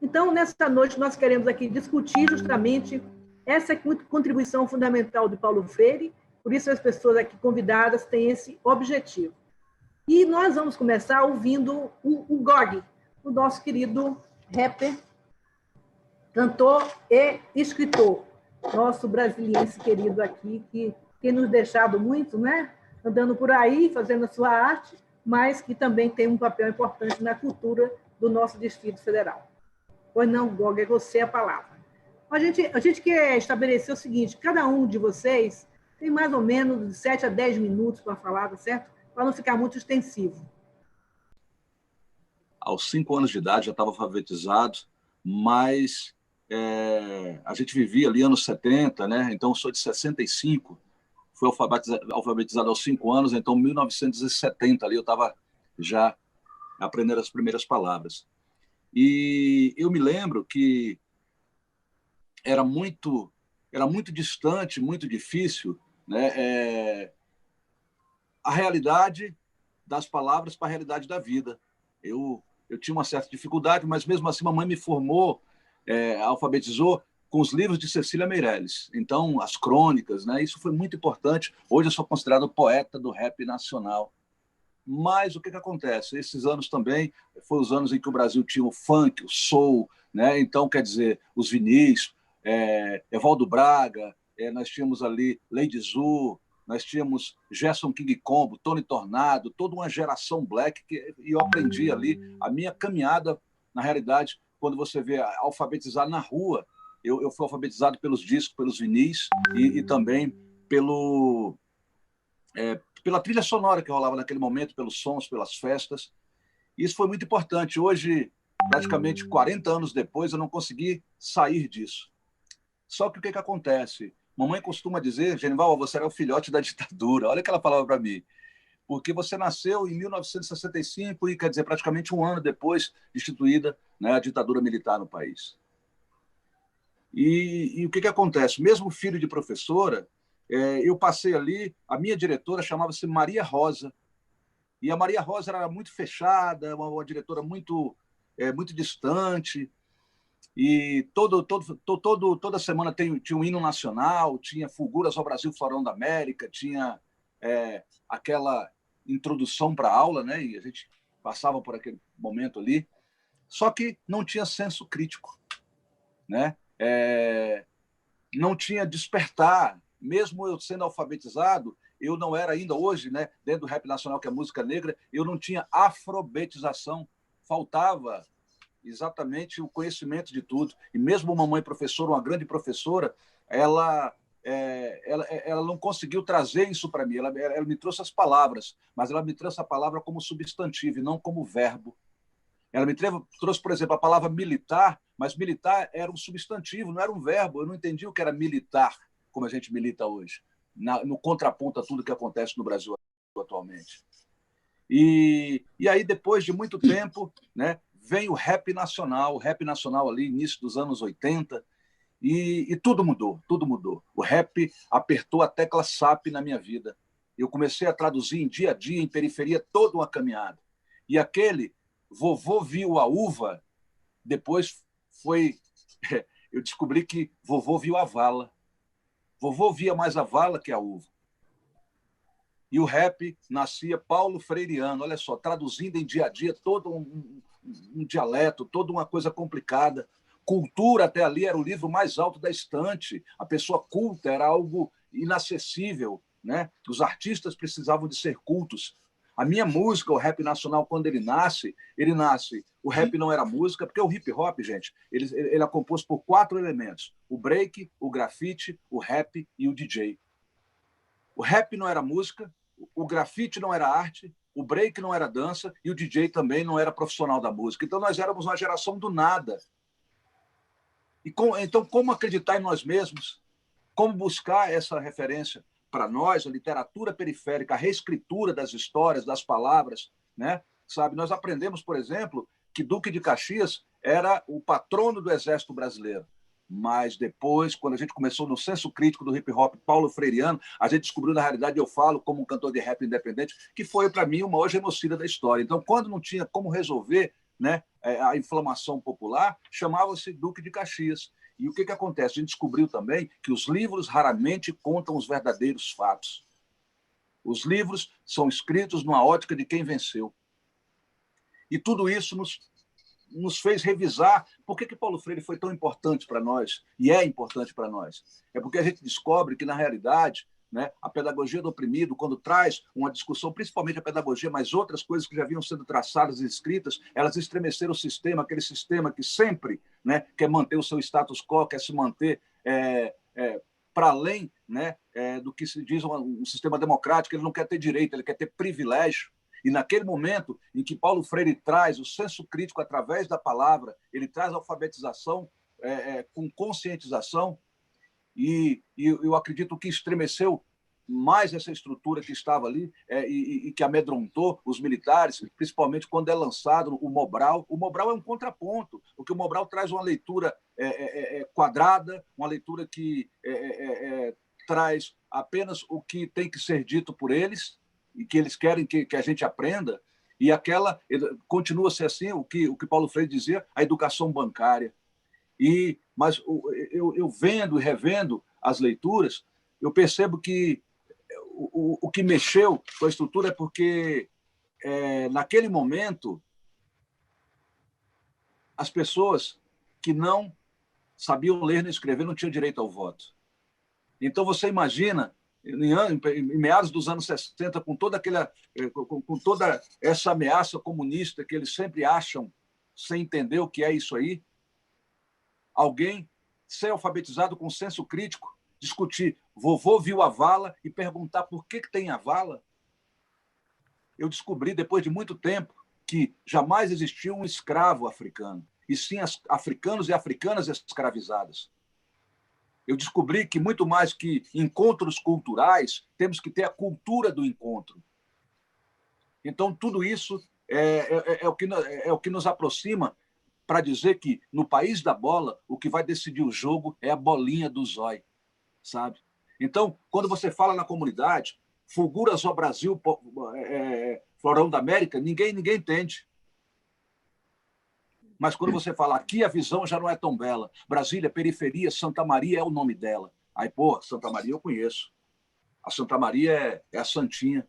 Então, nessa noite, nós queremos aqui discutir justamente essa contribuição fundamental de Paulo Freire, por isso as pessoas aqui convidadas têm esse objetivo. E nós vamos começar ouvindo o Gog, o nosso querido rapper, cantor e escritor, nosso brasiliense querido aqui, que tem nos deixado muito, né? Andando por aí, fazendo a sua arte, mas que também tem um papel importante na cultura do nosso Distrito Federal. Pois não, Gog, é você a palavra. A gente quer estabelecer o seguinte, cada um de vocês tem mais ou menos de 7 a 10 minutos para falar, certo? Para não ficar muito extensivo. Aos 5 anos de idade já estava alfabetizado, mas a gente vivia ali anos 70, né? Então eu sou de 65, fui alfabetizado aos 5 anos, então em 1970 ali eu estava já aprendendo as primeiras palavras. E eu me lembro que era muito distante, muito difícil, né? A realidade das palavras para a realidade da vida. Eu tinha uma certa dificuldade, mas mesmo assim mamãe me formou, alfabetizou com os livros de Cecília Meirelles. Então, as crônicas, né? Isso foi muito importante. Hoje eu sou considerado poeta do rap nacional. Mas o que acontece? Esses anos também foram os anos em que o Brasil tinha o funk, o soul, né? Então, quer dizer, os Vinícius, Evaldo Braga, nós tínhamos ali Lady Zu, nós tínhamos Gerson King Combo, Tony Tornado, toda uma geração black, e eu aprendi ali a minha caminhada, na realidade, quando você vê alfabetizar na rua, eu fui alfabetizado pelos discos, pelos vinis, e também pela trilha sonora que rolava naquele momento, pelos sons, pelas festas. Isso foi muito importante. Hoje, praticamente 40 anos depois, eu não consegui sair disso. Só que o que acontece? Mamãe costuma dizer, Genival, você era o filhote da ditadura. Olha o que ela falava para mim. Porque você nasceu em 1965 e, quer dizer, praticamente um ano depois de instituída, né, a ditadura militar no país. E o que acontece? Mesmo filho de professora, eu passei ali, a minha diretora chamava-se Maria Rosa, e a Maria Rosa era muito fechada, uma diretora muito distante, e toda semana tinha um hino nacional, tinha Fulguras ao Brasil, Florão da América, tinha aquela introdução para a aula, né? E a gente passava por aquele momento ali, só que não tinha senso crítico, né? Não tinha despertar, mesmo eu sendo alfabetizado, eu não era ainda hoje, né, dentro do rap nacional, que é a música negra, eu não tinha afrobetização, faltava exatamente o conhecimento de tudo. E mesmo mamãe professora, uma grande professora, ela não conseguiu trazer isso para mim, ela me trouxe as palavras, mas ela me trouxe a palavra como substantivo e não como verbo. Ela me trouxe, por exemplo, a palavra militar, mas militar era um substantivo, não era um verbo. Eu não entendi o que era militar, como a gente milita hoje, no contraponto a tudo que acontece no Brasil atualmente. E aí, depois de muito tempo, né, vem o rap nacional ali, início dos anos 80, e tudo mudou, tudo mudou. O rap apertou a tecla SAP na minha vida. Eu comecei a traduzir em dia a dia, em periferia, toda uma caminhada. E aquele vovô viu a uva, depois eu descobri que vovô viu a vala. Vovô via mais a vala que a uva. E o rap nascia Paulo Freireano, olha só, traduzindo em dia a dia todo um dialeto, toda uma coisa complicada. Cultura, até ali, era o livro mais alto da estante. A pessoa culta era algo inacessível, né? Os artistas precisavam de ser cultos. A minha música, o rap nacional, quando ele nasce, o rap não era música, porque o hip hop, gente, ele é composto por 4 elementos: o break, o grafite, o rap e o DJ. O rap não era música, o grafite não era arte, o break não era dança e o DJ também não era profissional da música. Então nós éramos uma geração do nada. Então, como acreditar em nós mesmos? Como buscar essa referência para nós, a literatura periférica, a reescritura das histórias, das palavras, né? Sabe, nós aprendemos, por exemplo, que Duque de Caxias era o patrono do Exército Brasileiro. Mas depois, quando a gente começou no senso crítico do hip-hop Paulo Freireano, a gente descobriu, na realidade, eu falo como um cantor de rap independente, que foi, para mim, o maior genocida da história. Então, quando não tinha como resolver, né, a inflamação popular, chamava-se Duque de Caxias. E o que acontece? A gente descobriu também que os livros raramente contam os verdadeiros fatos. Os livros são escritos numa ótica de quem venceu. E tudo isso nos fez revisar por que Paulo Freire foi tão importante para nós, e é importante para nós. É porque a gente descobre que, na realidade, né, a pedagogia do oprimido, quando traz uma discussão, principalmente a pedagogia, mas outras coisas que já vinham sendo traçadas e escritas, elas estremeceram o sistema, aquele sistema que sempre, né, quer manter o seu status quo, quer se manter para além, né, do que se diz um sistema democrático. Ele não quer ter direito, ele quer ter privilégio. E naquele momento em que Paulo Freire traz o senso crítico através da palavra, ele traz a alfabetização com conscientização, e eu acredito que estremeceu mais essa estrutura que estava ali e que amedrontou os militares, principalmente quando é lançado o Mobral. O Mobral é um contraponto, porque o Mobral traz uma leitura quadrada, uma leitura que traz apenas o que tem que ser dito por eles e que eles querem que a gente aprenda, e aquela continua a ser assim, o que Paulo Freire dizia, a educação bancária. Mas eu vendo e revendo as leituras, eu percebo que o que mexeu com a estrutura é porque, naquele momento, as pessoas que não sabiam ler nem escrever não tinham direito ao voto. Então, você imagina, em meados dos anos 60, com toda essa ameaça comunista que eles sempre acham sem entender o que é isso aí, alguém ser alfabetizado com senso crítico, discutir vovô viu a vala e perguntar por que tem a vala. Eu descobri, depois de muito tempo, que jamais existiu um escravo africano, e sim africanos e africanas escravizadas. Eu descobri que, muito mais que encontros culturais, temos que ter a cultura do encontro. Então, tudo isso é o que nos aproxima para dizer que, no país da bola, o que vai decidir o jogo é a bolinha do zóio, sabe? Então, quando você fala na comunidade, fulguras ao Brasil, Florão da América, ninguém entende. Mas quando você fala aqui, a visão já não é tão bela. Brasília, periferia, Santa Maria é o nome dela. Aí, pô, Santa Maria eu conheço. A Santa Maria é a Santinha.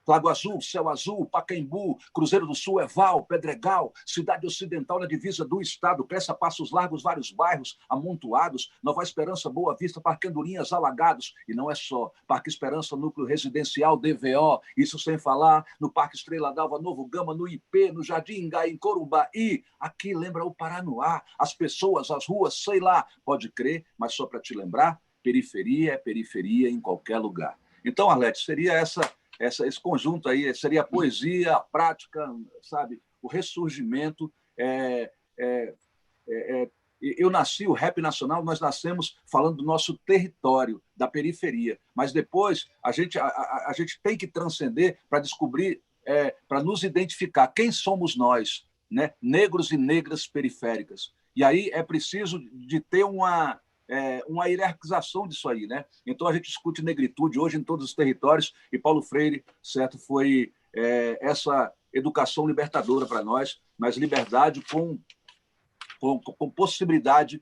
Lago Azul, Céu Azul, Pacaembu, Cruzeiro do Sul, Eval, Pedregal, Cidade Ocidental na divisa do estado, Pressa, Passos Largos, vários bairros amontoados, Nova Esperança, Boa Vista, Parque Andorinhas, Alagados, e não é só, Parque Esperança, Núcleo Residencial, DVO, isso sem falar no Parque Estrela d'Alva, Novo Gama, no IP, no Jardim Engai, em Corumbá, aqui lembra o Paranoá, as pessoas, as ruas, sei lá, pode crer, mas só para te lembrar, periferia é periferia em qualquer lugar. Então, Arlete, seria esse conjunto aí, seria a poesia, a prática, sabe, o ressurgimento. Eu nasci, o rap nacional, nós nascemos falando do nosso território, da periferia, mas depois a gente tem que transcender para descobrir, para nos identificar quem somos nós, né? Negros e negras periféricas. E aí é preciso de ter uma hierarquização disso aí, né? Então a gente discute negritude hoje em todos os territórios, e Paulo Freire, certo, foi essa educação libertadora para nós, mas liberdade com possibilidade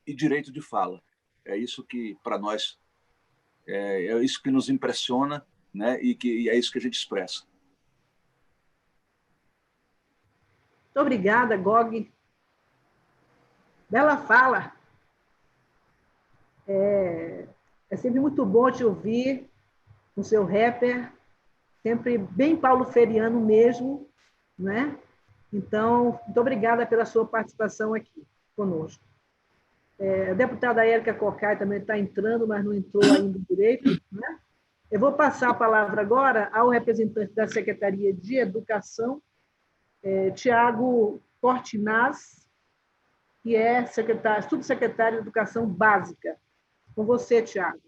e direito de fala. É isso que para nós é isso que nos impressiona, né? E é isso que a gente expressa. Muito obrigada, Gog. Bela fala. É sempre muito bom te ouvir, com seu rapper, sempre bem paulo freiriano mesmo, né? Então, muito obrigada pela sua participação aqui conosco. A deputada Érica Cocai também está entrando, mas não entrou ainda direito, né? Eu vou passar a palavra agora ao representante da Secretaria de Educação, Tiago Cortinaz, que é subsecretário de Educação Básica. Com você, Tiago.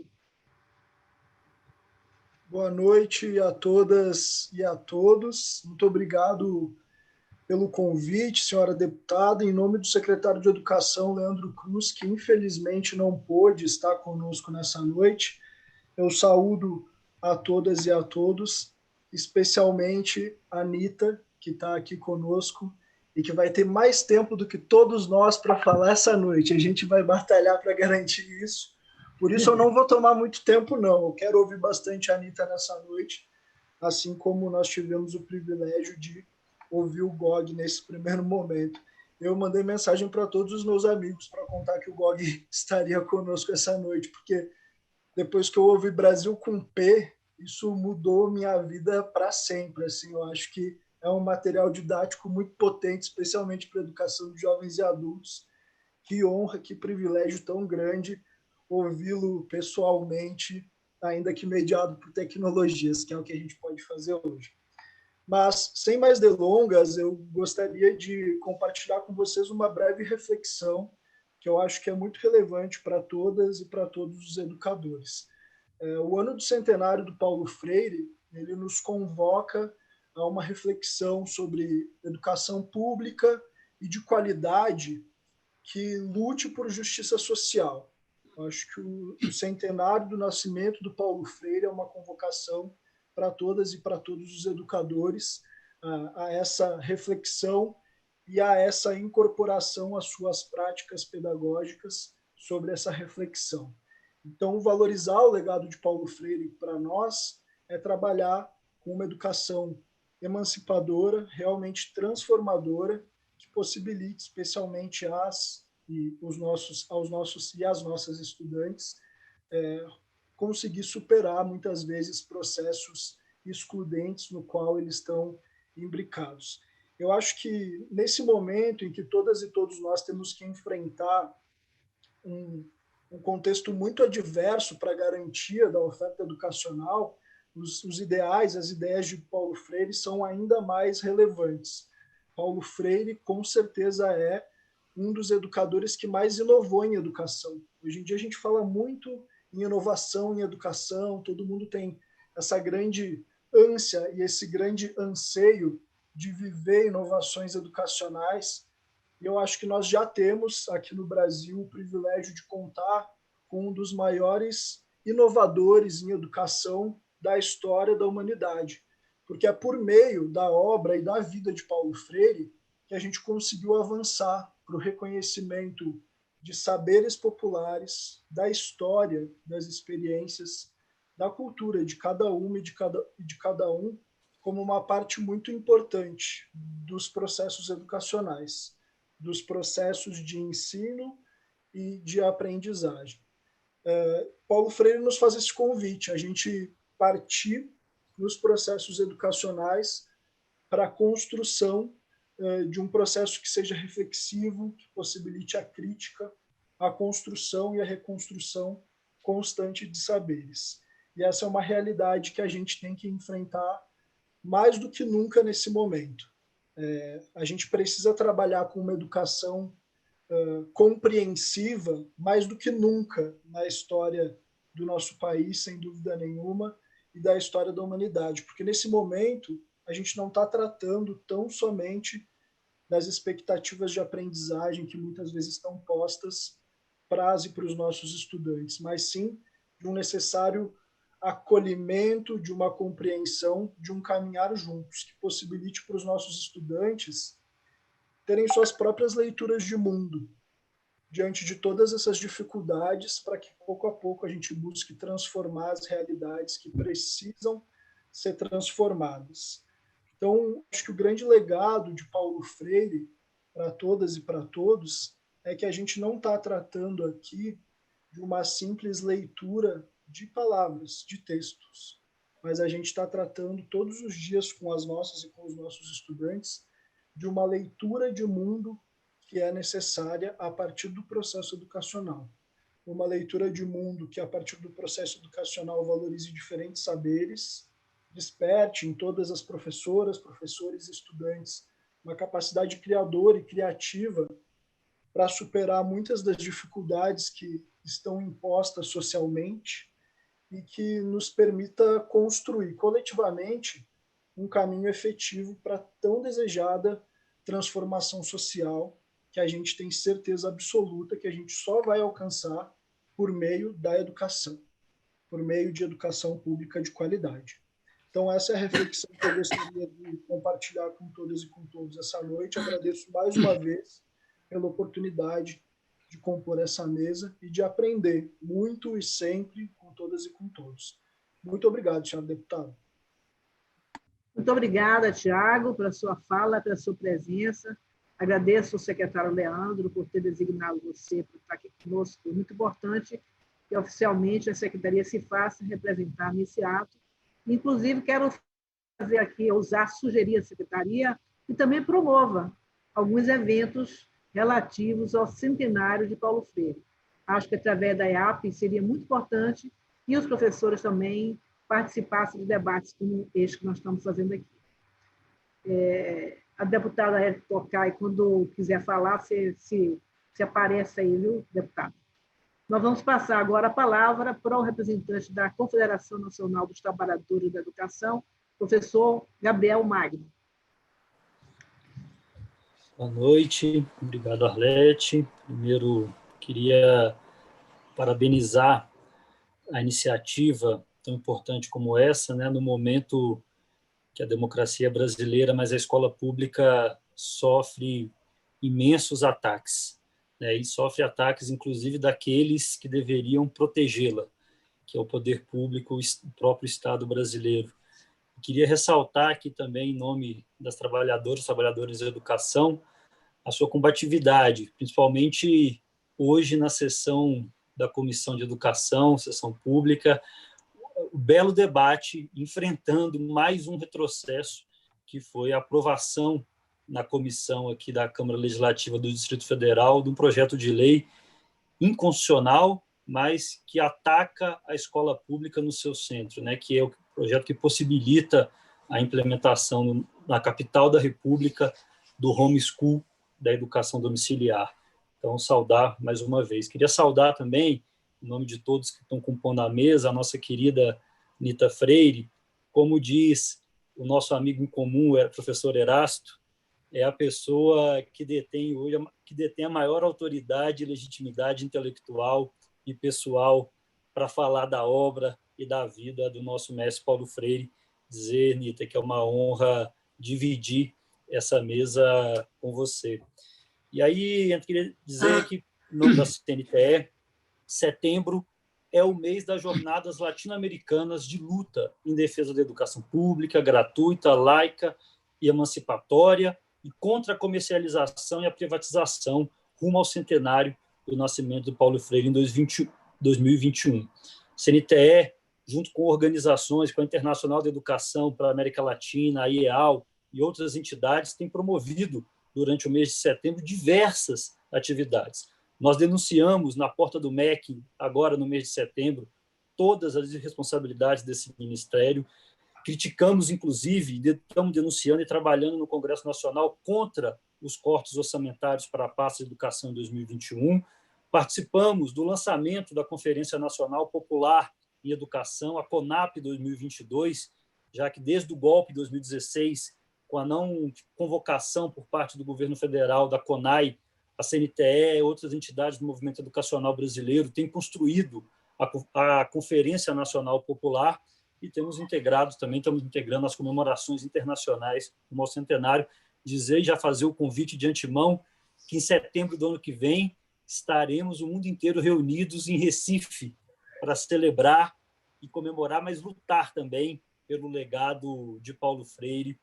Boa noite a todas e a todos. Muito obrigado pelo convite, senhora deputada. Em nome do secretário de Educação, Leandro Cruz, que infelizmente não pôde estar conosco nessa noite, eu saúdo a todas e a todos, especialmente a Anitta, que está aqui conosco, e que vai ter mais tempo do que todos nós para falar essa noite. A gente vai batalhar para garantir isso. Por isso eu não vou tomar muito tempo, não. Eu quero ouvir bastante a Anita nessa noite, assim como nós tivemos o privilégio de ouvir o Gog nesse primeiro momento. Eu mandei mensagem para todos os meus amigos para contar que o Gog estaria conosco essa noite, porque depois que eu ouvi Brasil com P, isso mudou minha vida para sempre. Assim, eu acho que é um material didático muito potente, especialmente para a educação de jovens e adultos. Que honra, que privilégio tão grande ouvi-lo pessoalmente, ainda que mediado por tecnologias, que é o que a gente pode fazer hoje. Mas, sem mais delongas, eu gostaria de compartilhar com vocês uma breve reflexão que eu acho que é muito relevante para todas e para todos os educadores. O ano do centenário do Paulo Freire, ele nos convoca a uma reflexão sobre educação pública e de qualidade que lute por justiça social. Eu acho que o centenário do nascimento do Paulo Freire é uma convocação para todas e para todos os educadores a essa reflexão e a essa incorporação às suas práticas pedagógicas sobre essa reflexão. Então, valorizar o legado de Paulo Freire para nós é trabalhar com uma educação emancipadora, realmente transformadora, que possibilite especialmente aos nossos e às nossas estudantes conseguir superar muitas vezes processos excludentes no qual eles estão imbricados. Eu acho que nesse momento em que todas e todos nós temos que enfrentar um contexto muito adverso para a garantia da oferta educacional, os ideais, as ideias de Paulo Freire são ainda mais relevantes. Paulo Freire, com certeza, é um dos educadores que mais inovou em educação. Hoje em dia a gente fala muito em inovação em educação, todo mundo tem essa grande ânsia e esse grande anseio de viver inovações educacionais. E eu acho que nós já temos aqui no Brasil o privilégio de contar com um dos maiores inovadores em educação da história da humanidade, porque é por meio da obra e da vida de Paulo Freire que a gente conseguiu avançar para o reconhecimento de saberes populares, da história, das experiências, da cultura de cada uma e de cada um, como uma parte muito importante dos processos educacionais, dos processos de ensino e de aprendizagem. Paulo Freire nos faz esse convite, a gente partir nos processos educacionais para a construção de um processo que seja reflexivo, que possibilite a crítica, a construção e a reconstrução constante de saberes. E essa é uma realidade que a gente tem que enfrentar mais do que nunca nesse momento. A gente precisa trabalhar com uma educação compreensiva mais do que nunca na história do nosso país, sem dúvida nenhuma, e da história da humanidade, porque nesse momento a gente não está tratando tão somente das expectativas de aprendizagem que muitas vezes estão postas para as e para os nossos estudantes, mas sim de um necessário acolhimento, de uma compreensão, de um caminhar juntos, que possibilite para os nossos estudantes terem suas próprias leituras de mundo, diante de todas essas dificuldades, para que pouco a pouco a gente busque transformar as realidades que precisam ser transformadas. Então, acho que o grande legado de Paulo Freire, para todas e para todos, é que a gente não está tratando aqui de uma simples leitura de palavras, de textos, mas a gente está tratando todos os dias com as nossas e com os nossos estudantes de uma leitura de mundo que é necessária a partir do processo educacional. Uma leitura de mundo que, a partir do processo educacional, valorize diferentes saberes, desperte em todas as professoras, professores e estudantes uma capacidade criadora e criativa para superar muitas das dificuldades que estão impostas socialmente e que nos permita construir coletivamente um caminho efetivo para a tão desejada transformação social que a gente tem certeza absoluta que a gente só vai alcançar por meio da educação, por meio de educação pública de qualidade. Então, essa é a reflexão que eu gostaria de compartilhar com todas e com todos essa noite. Agradeço mais uma vez pela oportunidade de compor essa mesa e de aprender muito e sempre com todas e com todos. Muito obrigado, senhor deputado. Muito obrigada, Tiago, pela sua fala, pela sua presença. Agradeço ao secretário Leandro por ter designado você para estar aqui conosco. É muito importante que oficialmente a Secretaria se faça representar nesse ato. Inclusive, quero fazer aqui, sugerir à Secretaria que também promova alguns eventos relativos ao centenário de Paulo Freire. Acho que através da EAP seria muito importante e os professores também participassem de debates como este que nós estamos fazendo aqui. A deputada Érica Tocai, quando quiser falar, se aparece aí, viu, deputado? Nós vamos passar agora a palavra para o representante da Confederação Nacional dos Trabalhadores da Educação, professor Gabriel Magno. Boa noite, obrigado, Arlete. Primeiro, queria parabenizar a iniciativa tão importante como essa, né, no momento que a democracia brasileira, mas a escola pública sofre imensos ataques, né, e sofre ataques, inclusive, daqueles que deveriam protegê-la, que é o poder público, o próprio Estado brasileiro. Queria ressaltar aqui também, em nome das trabalhadoras da educação, a sua combatividade, principalmente hoje na sessão da Comissão de Educação, sessão pública, o belo debate enfrentando mais um retrocesso, que foi a aprovação na comissão aqui da Câmara Legislativa do Distrito Federal de um projeto de lei inconstitucional, mas que ataca a escola pública no seu centro, né, que é o projeto que possibilita a implementação na capital da República do homeschool, da educação domiciliar. Então, saudar mais uma vez. Queria saudar também, em nome de todos que estão compondo a mesa, a nossa querida Nita Freire. Como diz o nosso amigo em comum, o professor Erasto, é a pessoa que detém hoje a maior autoridade e legitimidade intelectual e pessoal para falar da obra e da vida do nosso mestre Paulo Freire. Dizer, Nita, que é uma honra dividir essa mesa com você. E aí, eu queria dizer que, em nome da CNTE, setembro é o mês das Jornadas Latino-Americanas de luta em defesa da educação pública, gratuita, laica e emancipatória, e contra a comercialização e a privatização rumo ao centenário do nascimento do Paulo Freire em 2021. CNTE, junto com organizações, com a Internacional da Educação para a América Latina, a IEAL e outras entidades, tem promovido, durante o mês de setembro, diversas atividades. Nós denunciamos na porta do MEC, agora no mês de setembro, todas as irresponsabilidades desse ministério. Criticamos, inclusive, estamos denunciando e trabalhando no Congresso Nacional contra os cortes orçamentários para a pasta de educação em 2021. Participamos do lançamento da Conferência Nacional Popular em Educação, a CONAP 2022, já que desde o golpe de 2016, com a não convocação por parte do governo federal, da CONAI, a CNTE e outras entidades do movimento educacional brasileiro têm construído a Conferência Nacional Popular e estamos integrando as comemorações internacionais do centenário. Dizer e já fazer o convite de antemão que em setembro do ano que vem estaremos o mundo inteiro reunidos em Recife para celebrar e comemorar, mas lutar também pelo legado de Paulo Freire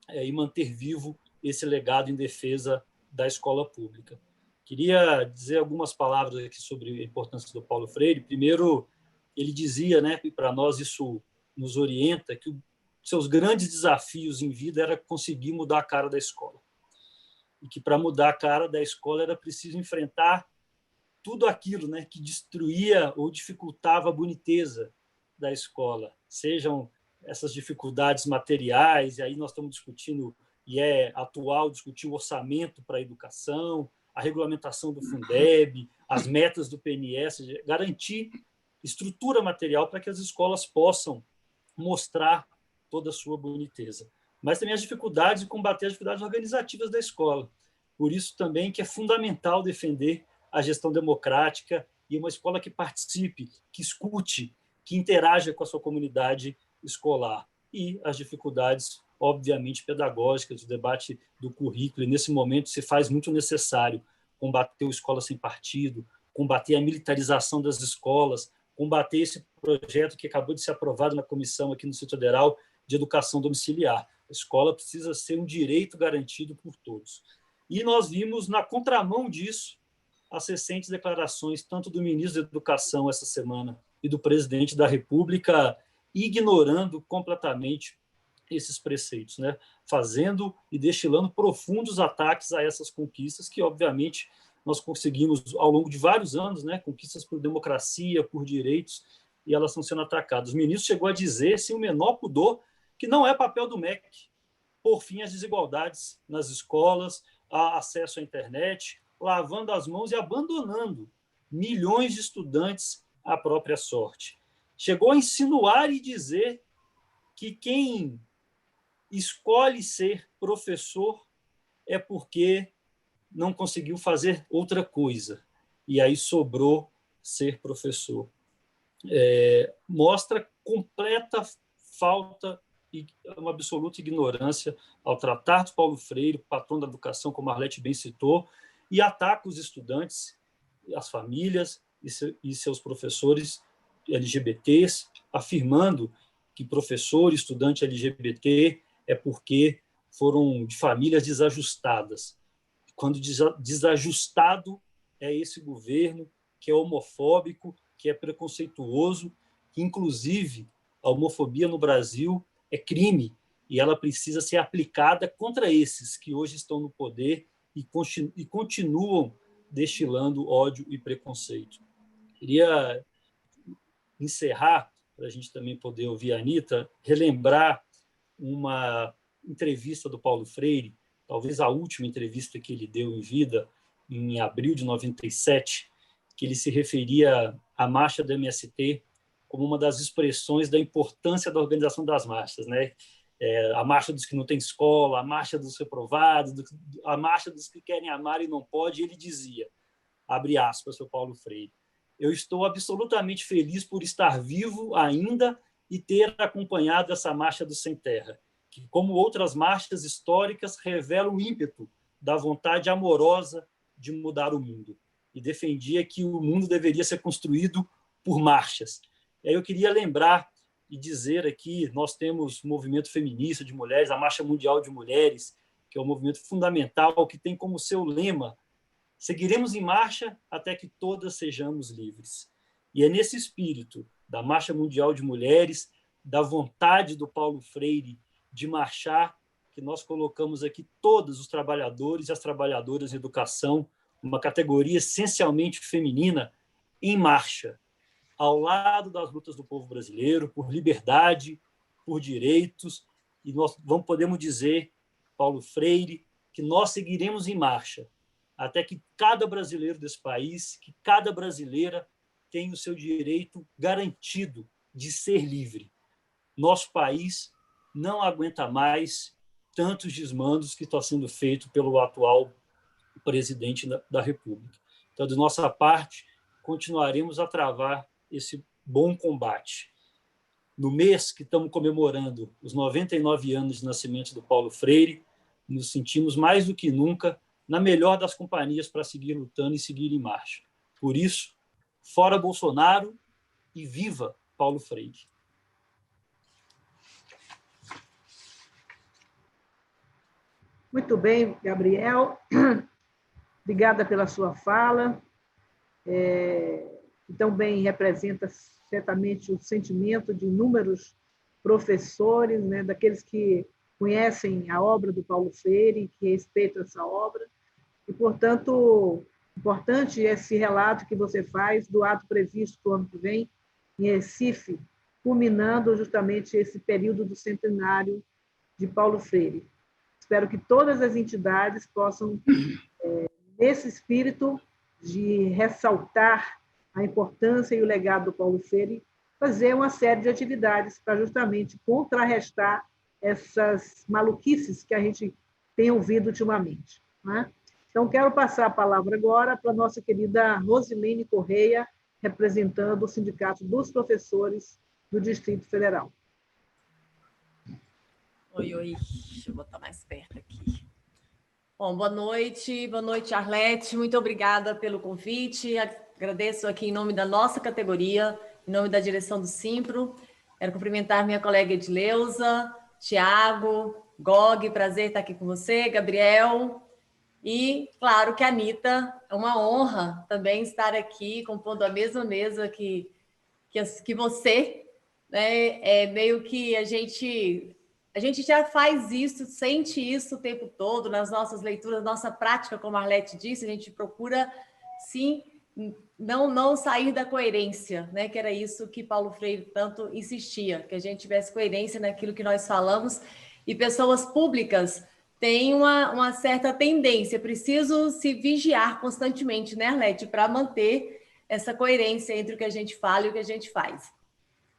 e manter vivo esse legado em defesa da escola pública. Queria dizer algumas palavras aqui sobre a importância do Paulo Freire. Primeiro, ele dizia, né, e para nós isso nos orienta, que seus grandes desafios em vida era conseguir mudar a cara da escola. E que para mudar a cara da escola era preciso enfrentar tudo aquilo, né, que destruía ou dificultava a boniteza da escola, sejam essas dificuldades materiais, e aí nós estamos discutindo, e é atual, discutir o orçamento para a educação, a regulamentação do Fundeb, as metas do PNS, garantir estrutura material para que as escolas possam mostrar toda a sua boniteza. Mas também as dificuldades de combater as dificuldades organizativas da escola. Por isso também que é fundamental defender a gestão democrática e uma escola que participe, que escute, que interaja com a sua comunidade escolar. e as dificuldades, obviamente, pedagógicas, o debate do currículo. E, nesse momento, se faz muito necessário combater o escola sem partido, combater a militarização das escolas, combater esse projeto que acabou de ser aprovado na comissão aqui no Distrito Federal de educação domiciliar. A escola precisa ser um direito garantido por todos. E nós vimos, na contramão disso, as recentes declarações, tanto do ministro da Educação essa semana e do presidente da República, ignorando completamente esses preceitos, né? Fazendo e destilando profundos ataques a essas conquistas que, obviamente, nós conseguimos ao longo de vários anos, né? Conquistas por democracia, por direitos, e elas estão sendo atacadas. O ministro chegou a dizer, sem o menor pudor, que não é papel do MEC por fim às desigualdades nas escolas, a acesso à internet, lavando as mãos e abandonando milhões de estudantes à própria sorte. Chegou a insinuar e dizer que quem escolhe ser professor é porque não conseguiu fazer outra coisa, e aí sobrou ser professor. Mostra completa falta e uma absoluta ignorância ao tratar de Paulo Freire, patrão da educação, como a Arlete bem citou, e ataca os estudantes, as famílias e seus professores LGBTs, afirmando que professor e estudante LGBT é porque foram de famílias desajustadas. Quando desajustado é esse governo que é homofóbico, que é preconceituoso, que, inclusive, a homofobia no Brasil é crime e ela precisa ser aplicada contra esses que hoje estão no poder e continuam destilando ódio e preconceito. Queria encerrar, para a gente também poder ouvir a Anita, relembrar uma entrevista do Paulo Freire, talvez a última entrevista que ele deu em vida, em abril de 97, que ele se referia à marcha do MST como uma das expressões da importância da organização das marchas, né? A marcha dos que não têm escola, a marcha dos reprovados, a marcha dos que querem amar e não pode. Ele dizia, abre aspas, para o Paulo Freire, eu estou absolutamente feliz por estar vivo ainda e ter acompanhado essa marcha do Sem Terra, que, como outras marchas históricas, revela o ímpeto da vontade amorosa de mudar o mundo. E defendia que o mundo deveria ser construído por marchas. E aí eu queria lembrar e dizer aqui, nós temos o movimento feminista de mulheres, a Marcha Mundial de Mulheres, que é um movimento fundamental, que tem como seu lema: seguiremos em marcha até que todas sejamos livres. E é nesse espírito da Marcha Mundial de Mulheres, da vontade do Paulo Freire de marchar, que nós colocamos aqui todos os trabalhadores e as trabalhadoras em educação, uma categoria essencialmente feminina, em marcha, ao lado das lutas do povo brasileiro, por liberdade, por direitos, e nós podemos dizer, Paulo Freire, que nós seguiremos em marcha até que cada brasileiro desse país, que cada brasileira tenha o seu direito garantido de ser livre. Nosso país não aguenta mais tantos desmandos que estão sendo feitos pelo atual presidente da República. Então, de nossa parte, continuaremos a travar esse bom combate. No mês que estamos comemorando os 99 anos de nascimento do Paulo Freire, nos sentimos mais do que nunca na melhor das companhias para seguir lutando e seguir em marcha. Por isso, fora Bolsonaro e viva Paulo Freire. Muito bem, Gabriel. Obrigada pela sua fala. Que também representa certamente o sentimento de inúmeros professores, né, daqueles que conhecem a obra do Paulo Freire, que respeitam essa obra. E, portanto, importante esse relato que você faz do ato previsto para o ano que vem, em Recife, culminando justamente esse período do centenário de Paulo Freire. Espero que todas as entidades possam, nesse espírito de ressaltar a importância e o legado do Paulo Freire, fazer uma série de atividades para justamente contrarrestar essas maluquices que a gente tem ouvido ultimamente, né? Então, quero passar a palavra agora para a nossa querida Rosilene Correia, representando o Sindicato dos Professores do Distrito Federal. Oi, oi. Deixa eu botar mais perto aqui. Bom, boa noite, Arlete. Muito obrigada pelo convite. Agradeço aqui em nome da nossa categoria, em nome da direção do Simpro. Quero cumprimentar minha colega Edileuza, Tiago, Gog, prazer estar aqui com você, Gabriel. E, claro, que a Anitta, é uma honra também estar aqui, compondo a mesma mesa que você, né? É meio que a gente já faz isso, sente isso o tempo todo, nas nossas leituras, nossa prática, como a Arlete disse, a gente procura, sim, não sair da coerência, né? Que era isso que Paulo Freire tanto insistia, que a gente tivesse coerência naquilo que nós falamos, e pessoas públicas têm uma certa tendência, preciso se vigiar constantemente, né, Arlete, para manter essa coerência entre o que a gente fala e o que a gente faz.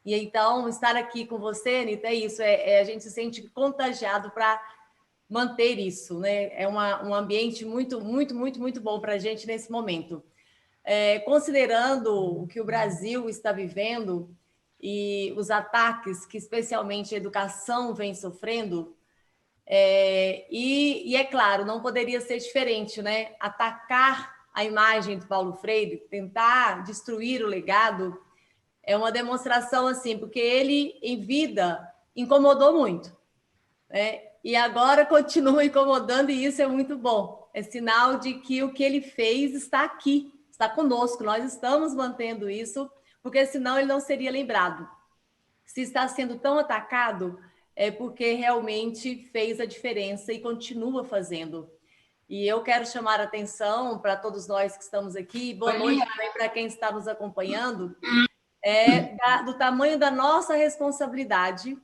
E então, estar aqui com você, Anitta, é isso, a gente se sente contagiado para manter isso, né? É um ambiente muito, muito, muito, muito bom para a gente nesse momento. Considerando o que o Brasil está vivendo e os ataques que especialmente a educação vem sofrendo, e é claro, não poderia ser diferente, né? Atacar a imagem do Paulo Freire, tentar destruir o legado, é uma demonstração assim, porque ele, em vida, incomodou muito, né? E agora continua incomodando, e isso é muito bom. É sinal de que o que ele fez está aqui, está conosco. Nós estamos mantendo isso, porque senão ele não seria lembrado. Se está sendo tão atacado, é porque realmente fez a diferença e continua fazendo. E eu quero chamar a atenção para todos nós que estamos aqui, boa noite também para quem está nos acompanhando, do tamanho da nossa responsabilidade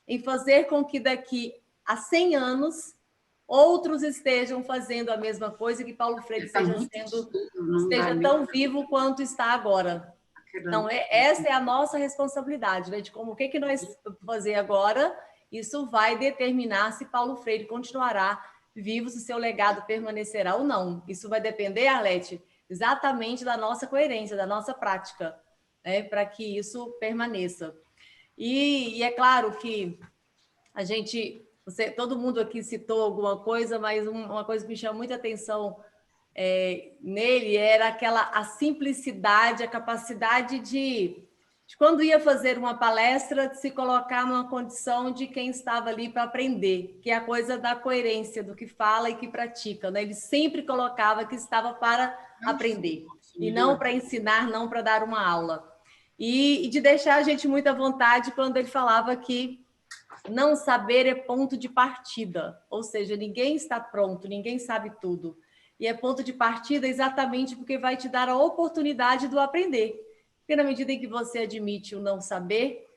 em fazer com que daqui a 100 anos outros estejam fazendo a mesma coisa, que Paulo Freire esteja tão vivo quanto está agora. Então, essa é a nossa responsabilidade, né? De como o que nós vamos fazer agora, isso vai determinar se Paulo Freire continuará vivo, se o seu legado permanecerá ou não. Isso vai depender, Arlete, exatamente da nossa coerência, da nossa prática, né? Para que isso permaneça. E é claro que a gente, todo mundo aqui citou alguma coisa, mas uma coisa que me chama muita atenção nele era a simplicidade, a capacidade de quando ia fazer uma palestra, de se colocar numa condição de quem estava ali para aprender, que é a coisa da coerência do que fala e que pratica, né? Ele sempre colocava que estava para aprender, e não para ensinar, não para dar uma aula. E de deixar a gente muito à vontade quando ele falava que não saber é ponto de partida, ou seja, ninguém está pronto, ninguém sabe tudo. E é ponto de partida exatamente porque vai te dar a oportunidade do aprender. Porque na medida em que você admite o não saber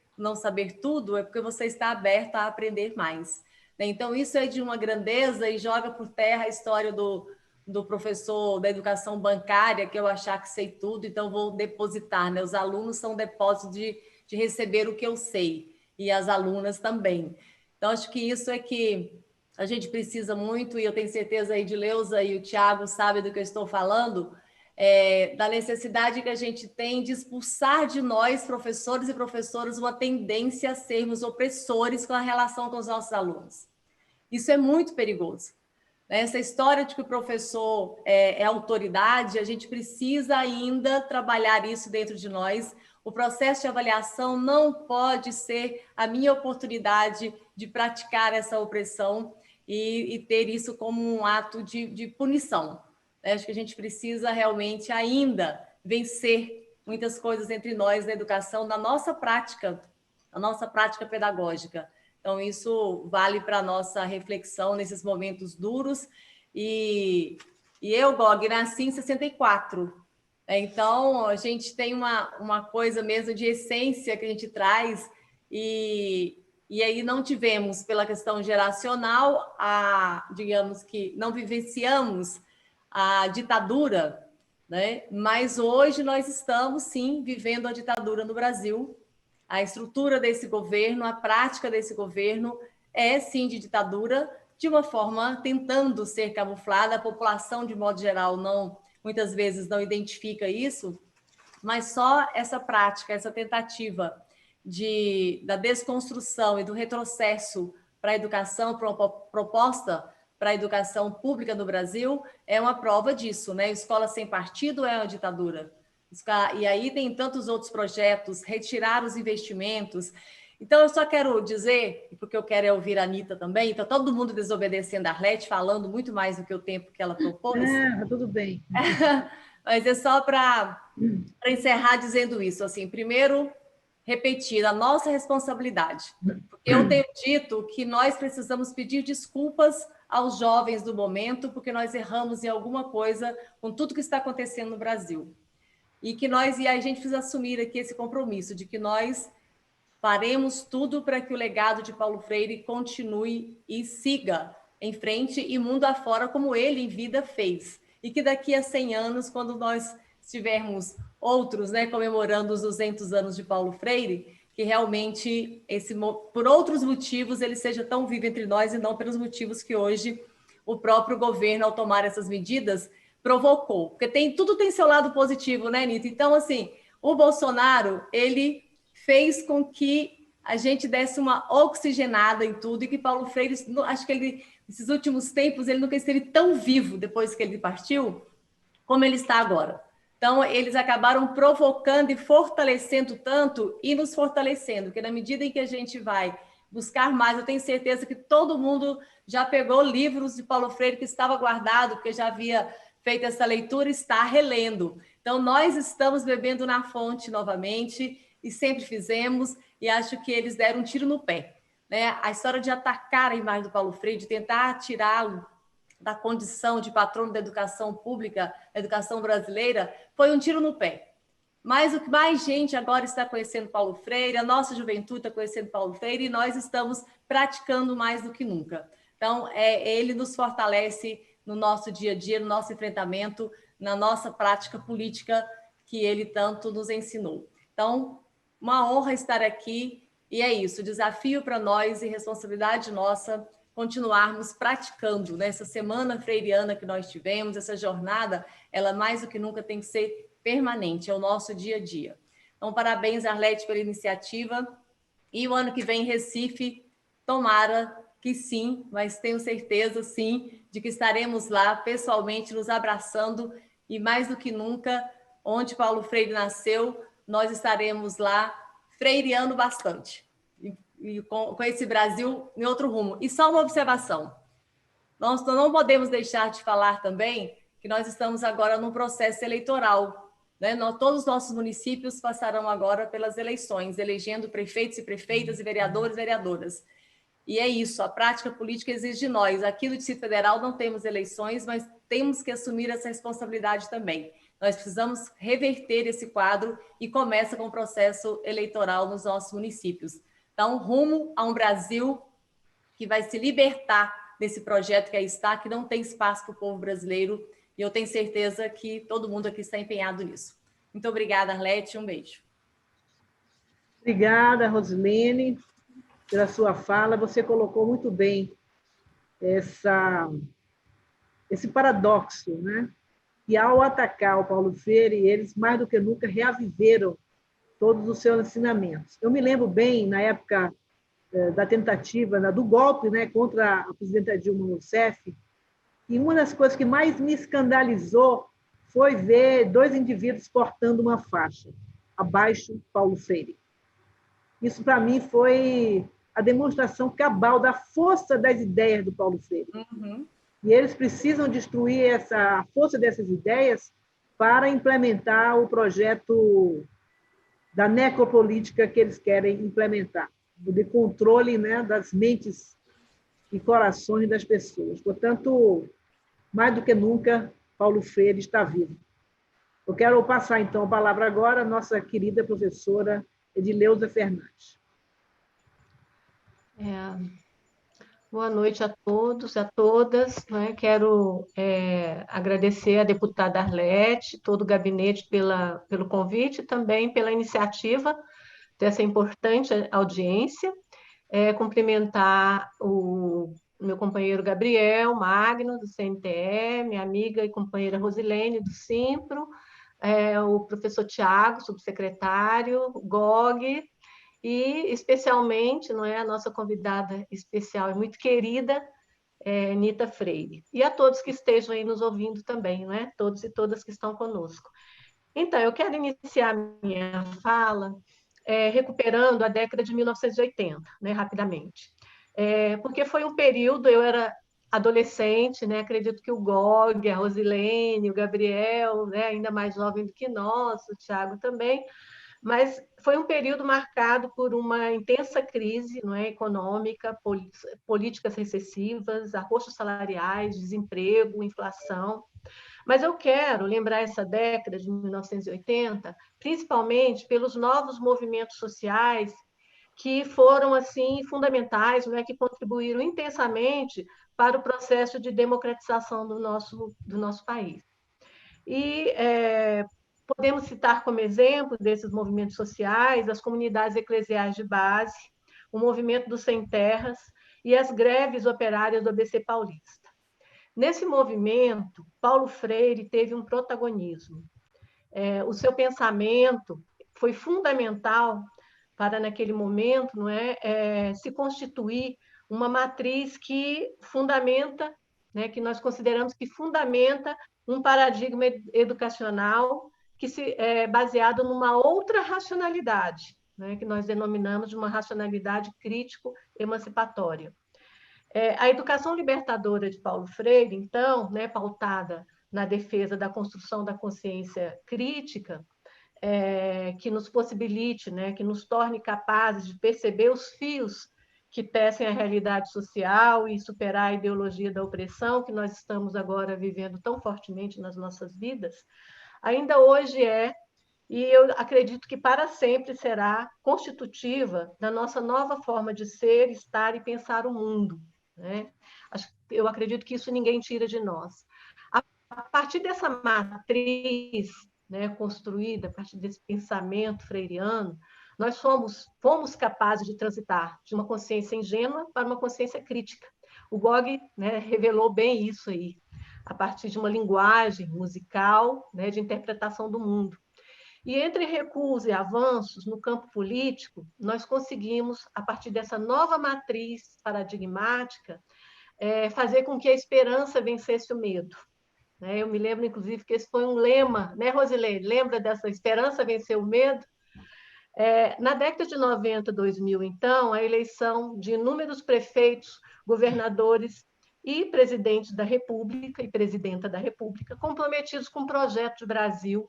tudo, é porque você está aberto a aprender mais. Então, isso é de uma grandeza e joga por terra a história do professor da educação bancária, que eu achar que sei tudo, então vou depositar, né? Os alunos são depósitos de receber o que eu sei, e as alunas também. Então, acho que isso é que a gente precisa muito, e eu tenho certeza a Edileuza e o Tiago sabem do que eu estou falando, da necessidade que a gente tem de expulsar de nós, professores e professoras, uma tendência a sermos opressores com a relação com os nossos alunos. Isso é muito perigoso. Essa história de que o professor é autoridade, a gente precisa ainda trabalhar isso dentro de nós. O processo de avaliação não pode ser a minha oportunidade de praticar essa opressão e ter isso como um ato de punição. Acho que a gente precisa realmente ainda vencer muitas coisas entre nós na educação, na nossa prática pedagógica. Então, isso vale para a nossa reflexão nesses momentos duros. E eu, Gog, nasci em 64. Então, a gente tem uma coisa mesmo de essência que a gente traz. E aí não tivemos, pela questão geracional, digamos que não vivenciamos a ditadura, né? Mas hoje nós estamos, sim, vivendo a ditadura no Brasil. A estrutura desse governo, a prática desse governo é, sim, de ditadura, de uma forma tentando ser camuflada. A população, de modo geral, muitas vezes não identifica isso, mas só essa prática, essa tentativa da desconstrução e do retrocesso para a educação, para uma proposta para a educação pública no Brasil, é uma prova disso, né? Escola sem partido é uma ditadura. E aí tem tantos outros projetos, retirar os investimentos. Então, eu só quero dizer, porque eu quero ouvir a Anitta também, então todo mundo desobedecendo a Arlete, falando muito mais do que o tempo que ela propôs. Tudo bem. Mas é só para encerrar dizendo isso. Assim, primeiro, repetir a nossa responsabilidade. Porque eu tenho dito que nós precisamos pedir desculpas aos jovens do momento, porque nós erramos em alguma coisa com tudo que está acontecendo no Brasil. E a gente precisa assumir aqui esse compromisso de que nós faremos tudo para que o legado de Paulo Freire continue e siga em frente e mundo afora como ele em vida fez. E que daqui a 100 anos, quando nós tivermos outros, né, comemorando os 200 anos de Paulo Freire, que realmente, por outros motivos, ele seja tão vivo entre nós e não pelos motivos que hoje o próprio governo, ao tomar essas medidas, provocou. Porque tudo tem seu lado positivo, né, Anitta? Então, assim, o Bolsonaro, ele fez com que a gente desse uma oxigenada em tudo e que Paulo Freire, acho que ele, nesses últimos tempos, ele nunca esteve tão vivo depois que ele partiu, como ele está agora. Então, eles acabaram provocando e fortalecendo tanto e nos fortalecendo, porque na medida em que a gente vai buscar mais, eu tenho certeza que todo mundo já pegou livros de Paulo Freire que estava guardado, porque já havia feito essa leitura e está relendo. Então, nós estamos bebendo na fonte novamente e sempre fizemos, e acho que eles deram um tiro no pé, né? A história de atacar a imagem do Paulo Freire, de tentar tirá-lo da condição de patrono da educação pública, da educação brasileira, foi um tiro no pé. Mas o que mais gente agora está conhecendo Paulo Freire, a nossa juventude está conhecendo Paulo Freire, e nós estamos praticando mais do que nunca. Então, ele nos fortalece no nosso dia a dia, no nosso enfrentamento, na nossa prática política que ele tanto nos ensinou. Então, uma honra estar aqui, e é isso, desafio para nós e responsabilidade nossa continuarmos praticando, né? Essa semana freiriana que nós tivemos, essa jornada, ela mais do que nunca tem que ser permanente, é o nosso dia a dia. Então, parabéns, Arlete, pela iniciativa, e o ano que vem em Recife, tomara que sim, mas tenho certeza, sim, de que estaremos lá pessoalmente, nos abraçando, e mais do que nunca, onde Paulo Freire nasceu, nós estaremos lá freireando bastante, e com esse Brasil em outro rumo. E só uma observação, nós não podemos deixar de falar também que nós estamos agora num processo eleitoral, né? Todos os nossos municípios passarão agora pelas eleições, elegendo prefeitos e prefeitas e vereadores e vereadoras. E é isso, a prática política exige de nós. Aqui no Distrito Federal não temos eleições, mas temos que assumir essa responsabilidade também. Nós precisamos reverter esse quadro e começa com o processo eleitoral nos nossos municípios. Então, rumo a um Brasil que vai se libertar desse projeto que aí está, que não tem espaço para o povo brasileiro, e eu tenho certeza que todo mundo aqui está empenhado nisso. Muito obrigada, Arlete, um beijo. Obrigada, Rosilene, pela sua fala. Você colocou muito bem esse paradoxo, né? E ao atacar o Paulo Freire, eles mais do que nunca reaviveram todos os seus ensinamentos. Eu me lembro bem, na época da tentativa, do golpe, né, contra a presidenta Dilma Rousseff, e uma das coisas que mais me escandalizou foi ver 2 indivíduos portando uma faixa, abaixo Paulo Freire. Isso, para mim, foi a demonstração cabal da força das ideias do Paulo Freire. Uhum. E eles precisam destruir a força dessas ideias para implementar o projeto da necropolítica que eles querem implementar, de controle, né, das mentes e corações das pessoas. Portanto, mais do que nunca, Paulo Freire está vivo. Eu quero passar, então, a palavra agora à nossa querida professora Edileuza Fernandes. Boa noite a todos e a todas. Né? Quero agradecer à deputada Arlete, todo o gabinete pelo convite e também pela iniciativa dessa importante audiência. Cumprimentar o meu companheiro Gabriel Magno, do CNTE, minha amiga e companheira Rosilene, do Simpro, o professor Tiago, subsecretário, GOG, e especialmente, não é, a nossa convidada especial e muito querida, Nita Freire, e a todos que estejam aí nos ouvindo também, não é? Todos e todas que estão conosco. Então, eu quero iniciar minha fala recuperando a década de 1980, né, rapidamente, porque foi um período, eu era adolescente, né, acredito que o Gog, a Rosilene, o Gabriel, né, ainda mais jovem do que nós, o Thiago também, mas foi um período marcado por uma intensa crise, não é, econômica, políticas recessivas, arroxos salariais, desemprego, inflação. Mas eu quero lembrar essa década de 1980, principalmente pelos novos movimentos sociais que foram assim fundamentais, não é, que contribuíram intensamente para o processo de democratização do nosso país. E podemos citar como exemplo desses movimentos sociais as comunidades eclesiais de base, o movimento dos sem terras e as greves operárias do ABC Paulista. Nesse movimento, Paulo Freire teve um protagonismo. O seu pensamento foi fundamental para, naquele momento, não é, se constituir uma matriz que fundamenta, né, que nós consideramos que fundamenta um paradigma educacional que baseado numa outra racionalidade, né, que nós denominamos de uma racionalidade crítico-emancipatória. A educação libertadora de Paulo Freire, então, né, pautada na defesa da construção da consciência crítica, que nos possibilite, né, que nos torne capazes de perceber os fios que tecem a realidade social e superar a ideologia da opressão que nós estamos agora vivendo tão fortemente nas nossas vidas, ainda hoje e eu acredito que para sempre será constitutiva da nossa nova forma de ser, estar e pensar o mundo, né? Eu acredito que isso ninguém tira de nós. A partir dessa matriz, né, construída, a partir desse pensamento freiriano, nós fomos capazes de transitar de uma consciência ingênua para uma consciência crítica. O Gog, né, revelou bem isso aí, a partir de uma linguagem musical, né, de interpretação do mundo. E entre recuos e avanços no campo político, nós conseguimos, a partir dessa nova matriz paradigmática, fazer com que a esperança vencesse o medo. Eu me lembro, inclusive, que esse foi um lema, né, Rosilene? Lembra dessa esperança vencer o medo? Na década de 90, 2000, então, a eleição de inúmeros prefeitos, governadores e presidentes da República e presidenta da República, comprometidos com um projeto de Brasil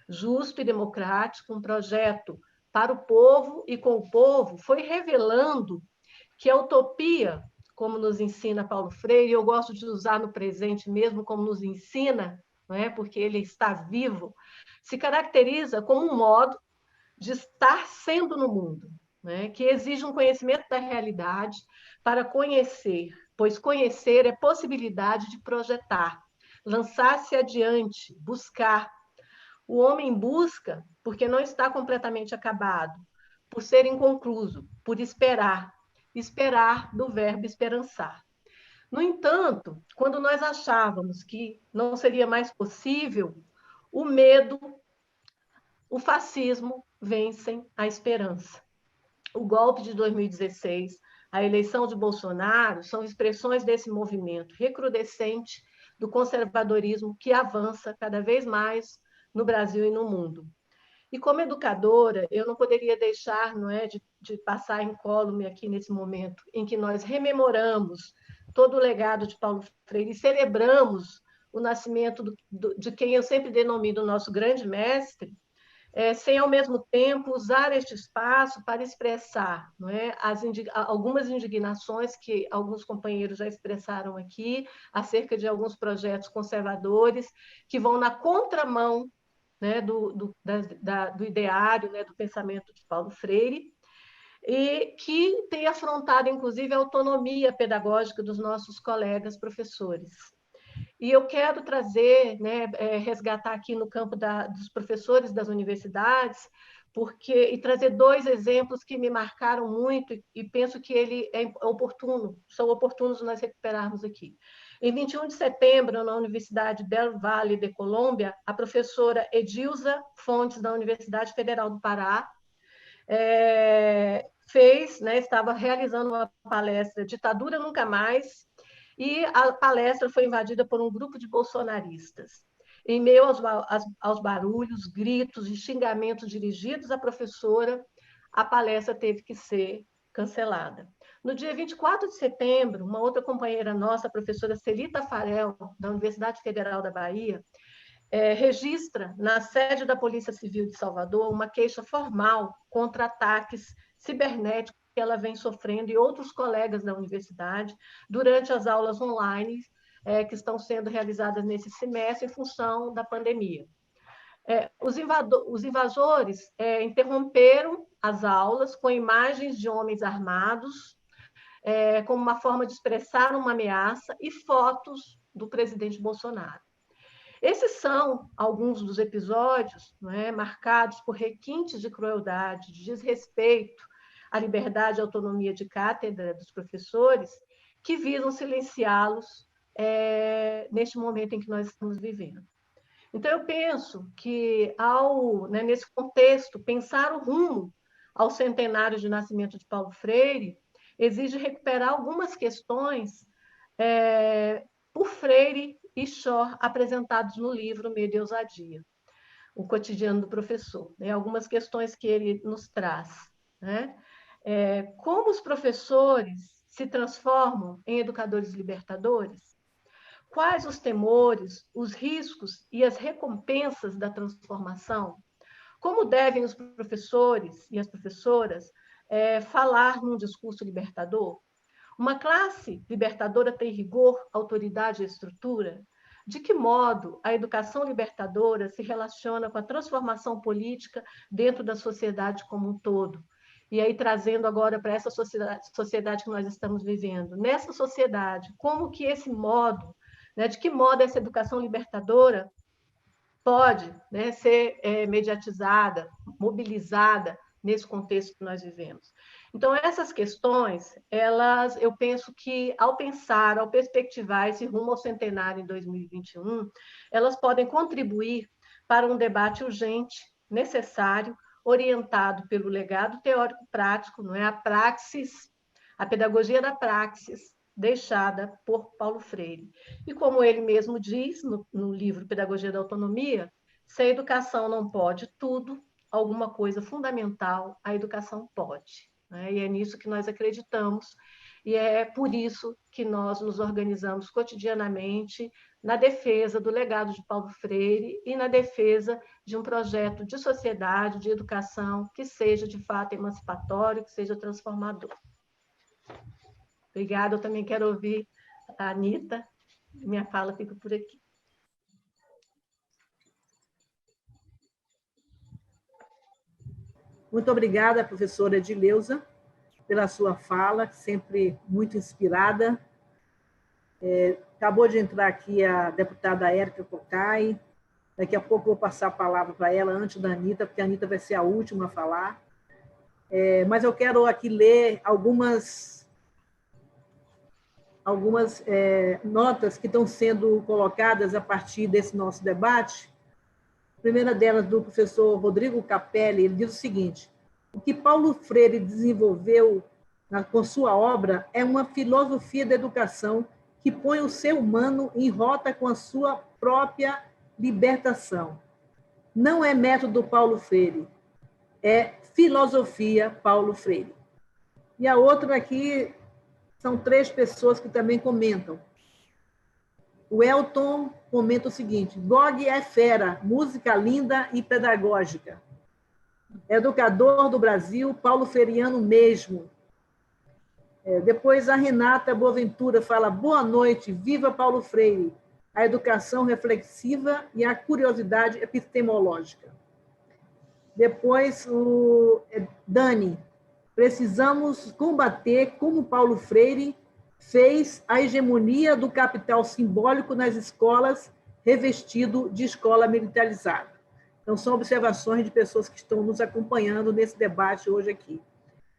justo e democrático, um projeto para o povo e com o povo, foi revelando que a utopia, como nos ensina Paulo Freire, eu gosto de usar no presente mesmo como nos ensina, não é? Porque ele está vivo, se caracteriza como um modo de estar sendo no mundo, né? Que exige um conhecimento da realidade para conhecer, pois conhecer é possibilidade de projetar, lançar-se adiante, buscar. O homem busca porque não está completamente acabado, por ser inconcluso, por esperar, esperar do verbo esperançar. No entanto, quando nós achávamos que não seria mais possível, o medo, o fascismo vencem a esperança. O golpe de 2016, a eleição de Bolsonaro, são expressões desse movimento recrudescente do conservadorismo que avança cada vez mais no Brasil e no mundo. E como educadora, eu não poderia deixar, não é, de passar incólume aqui nesse momento em que nós rememoramos todo o legado de Paulo Freire e celebramos o nascimento de quem eu sempre denomino o nosso grande mestre, sem, ao mesmo tempo, usar este espaço para expressar, não é, algumas indignações que alguns companheiros já expressaram aqui acerca de alguns projetos conservadores que vão na contramão, né, do ideário, né, do pensamento de Paulo Freire, e que tem afrontado, inclusive, a autonomia pedagógica dos nossos colegas professores. E eu quero trazer, né, resgatar aqui no campo dos professores das universidades, e trazer dois exemplos que me marcaram muito e penso que ele são oportunos nós recuperarmos aqui. Em 21 de setembro, na Universidade del Valle de Colômbia, a professora Edilza Fontes, da Universidade Federal do Pará, estava realizando uma palestra Ditadura Nunca Mais, e a palestra foi invadida por um grupo de bolsonaristas. Em meio aos barulhos, gritos e xingamentos dirigidos à professora, a palestra teve que ser cancelada. No dia 24 de setembro, uma outra companheira nossa, a professora Celita Farel, da Universidade Federal da Bahia, registra na sede da Polícia Civil de Salvador uma queixa formal contra ataques cibernéticos que ela vem sofrendo e outros colegas da universidade durante as aulas online que estão sendo realizadas nesse semestre em função da pandemia. Os invasores interromperam as aulas com imagens de homens armados, como uma forma de expressar uma ameaça, e fotos do presidente Bolsonaro. Esses são alguns dos episódios, marcados por requintes de crueldade, de desrespeito à liberdade e autonomia de cátedra dos professores, que visam silenciá-los neste momento em que nós estamos vivendo. Então, eu penso que, nesse contexto, pensar o rumo ao centenário de nascimento de Paulo Freire exige recuperar algumas questões por Freire e Shaw apresentados no livro Medo e Ousadia, o cotidiano do professor. Algumas questões que ele nos traz. Como os professores se transformam em educadores libertadores? Quais os temores, os riscos e as recompensas da transformação? Como devem os professores e as professoras falar num discurso libertador? Uma classe libertadora tem rigor, autoridade e estrutura? De que modo a educação libertadora se relaciona com a transformação política dentro da sociedade como um todo? E aí, trazendo agora para essa sociedade que nós estamos vivendo. Nessa sociedade, como que esse modo, de que modo essa educação libertadora pode ser mediatizada, mobilizada nesse contexto que nós vivemos? Então, essas questões, eu penso que, ao perspectivar esse rumo ao centenário em 2021, elas podem contribuir para um debate urgente, necessário, orientado pelo legado teórico-prático, a praxis, a pedagogia da praxis, deixada por Paulo Freire. E como ele mesmo diz no livro Pedagogia da Autonomia, se a educação não pode tudo, alguma coisa fundamental a educação pode. E é nisso que nós acreditamos, e é por isso que nós nos organizamos cotidianamente na defesa do legado de Paulo Freire e na defesa de um projeto de sociedade, de educação, que seja de fato emancipatório, que seja transformador. Obrigada, eu também quero ouvir a Anita, minha fala fica por aqui. Muito obrigada, professora Edileuza, pela sua fala, sempre muito inspirada. Acabou de entrar aqui a deputada Érica Cocai. Daqui a pouco eu vou passar a palavra para ela, antes da Anita, porque a Anita vai ser a última a falar. Mas eu quero aqui ler algumas notas que estão sendo colocadas a partir desse nosso debate. A primeira delas, do professor Rodrigo Capelli, ele diz o seguinte: o que Paulo Freire desenvolveu com sua obra é uma filosofia da educação que põe o ser humano em rota com a sua própria libertação. Não é método Paulo Freire, é filosofia Paulo Freire. E a outra aqui são 3 pessoas que também comentam. O Elton comenta o seguinte: Gog é fera, música linda e pedagógica. Educador do Brasil, Paulo Freiriano mesmo. Depois a Renata Boaventura fala: boa noite, viva Paulo Freire, a educação reflexiva e a curiosidade epistemológica. Depois o Dani: precisamos combater, como Paulo Freire fez, a hegemonia do capital simbólico nas escolas, revestido de escola militarizada. Então, são observações de pessoas que estão nos acompanhando nesse debate hoje aqui.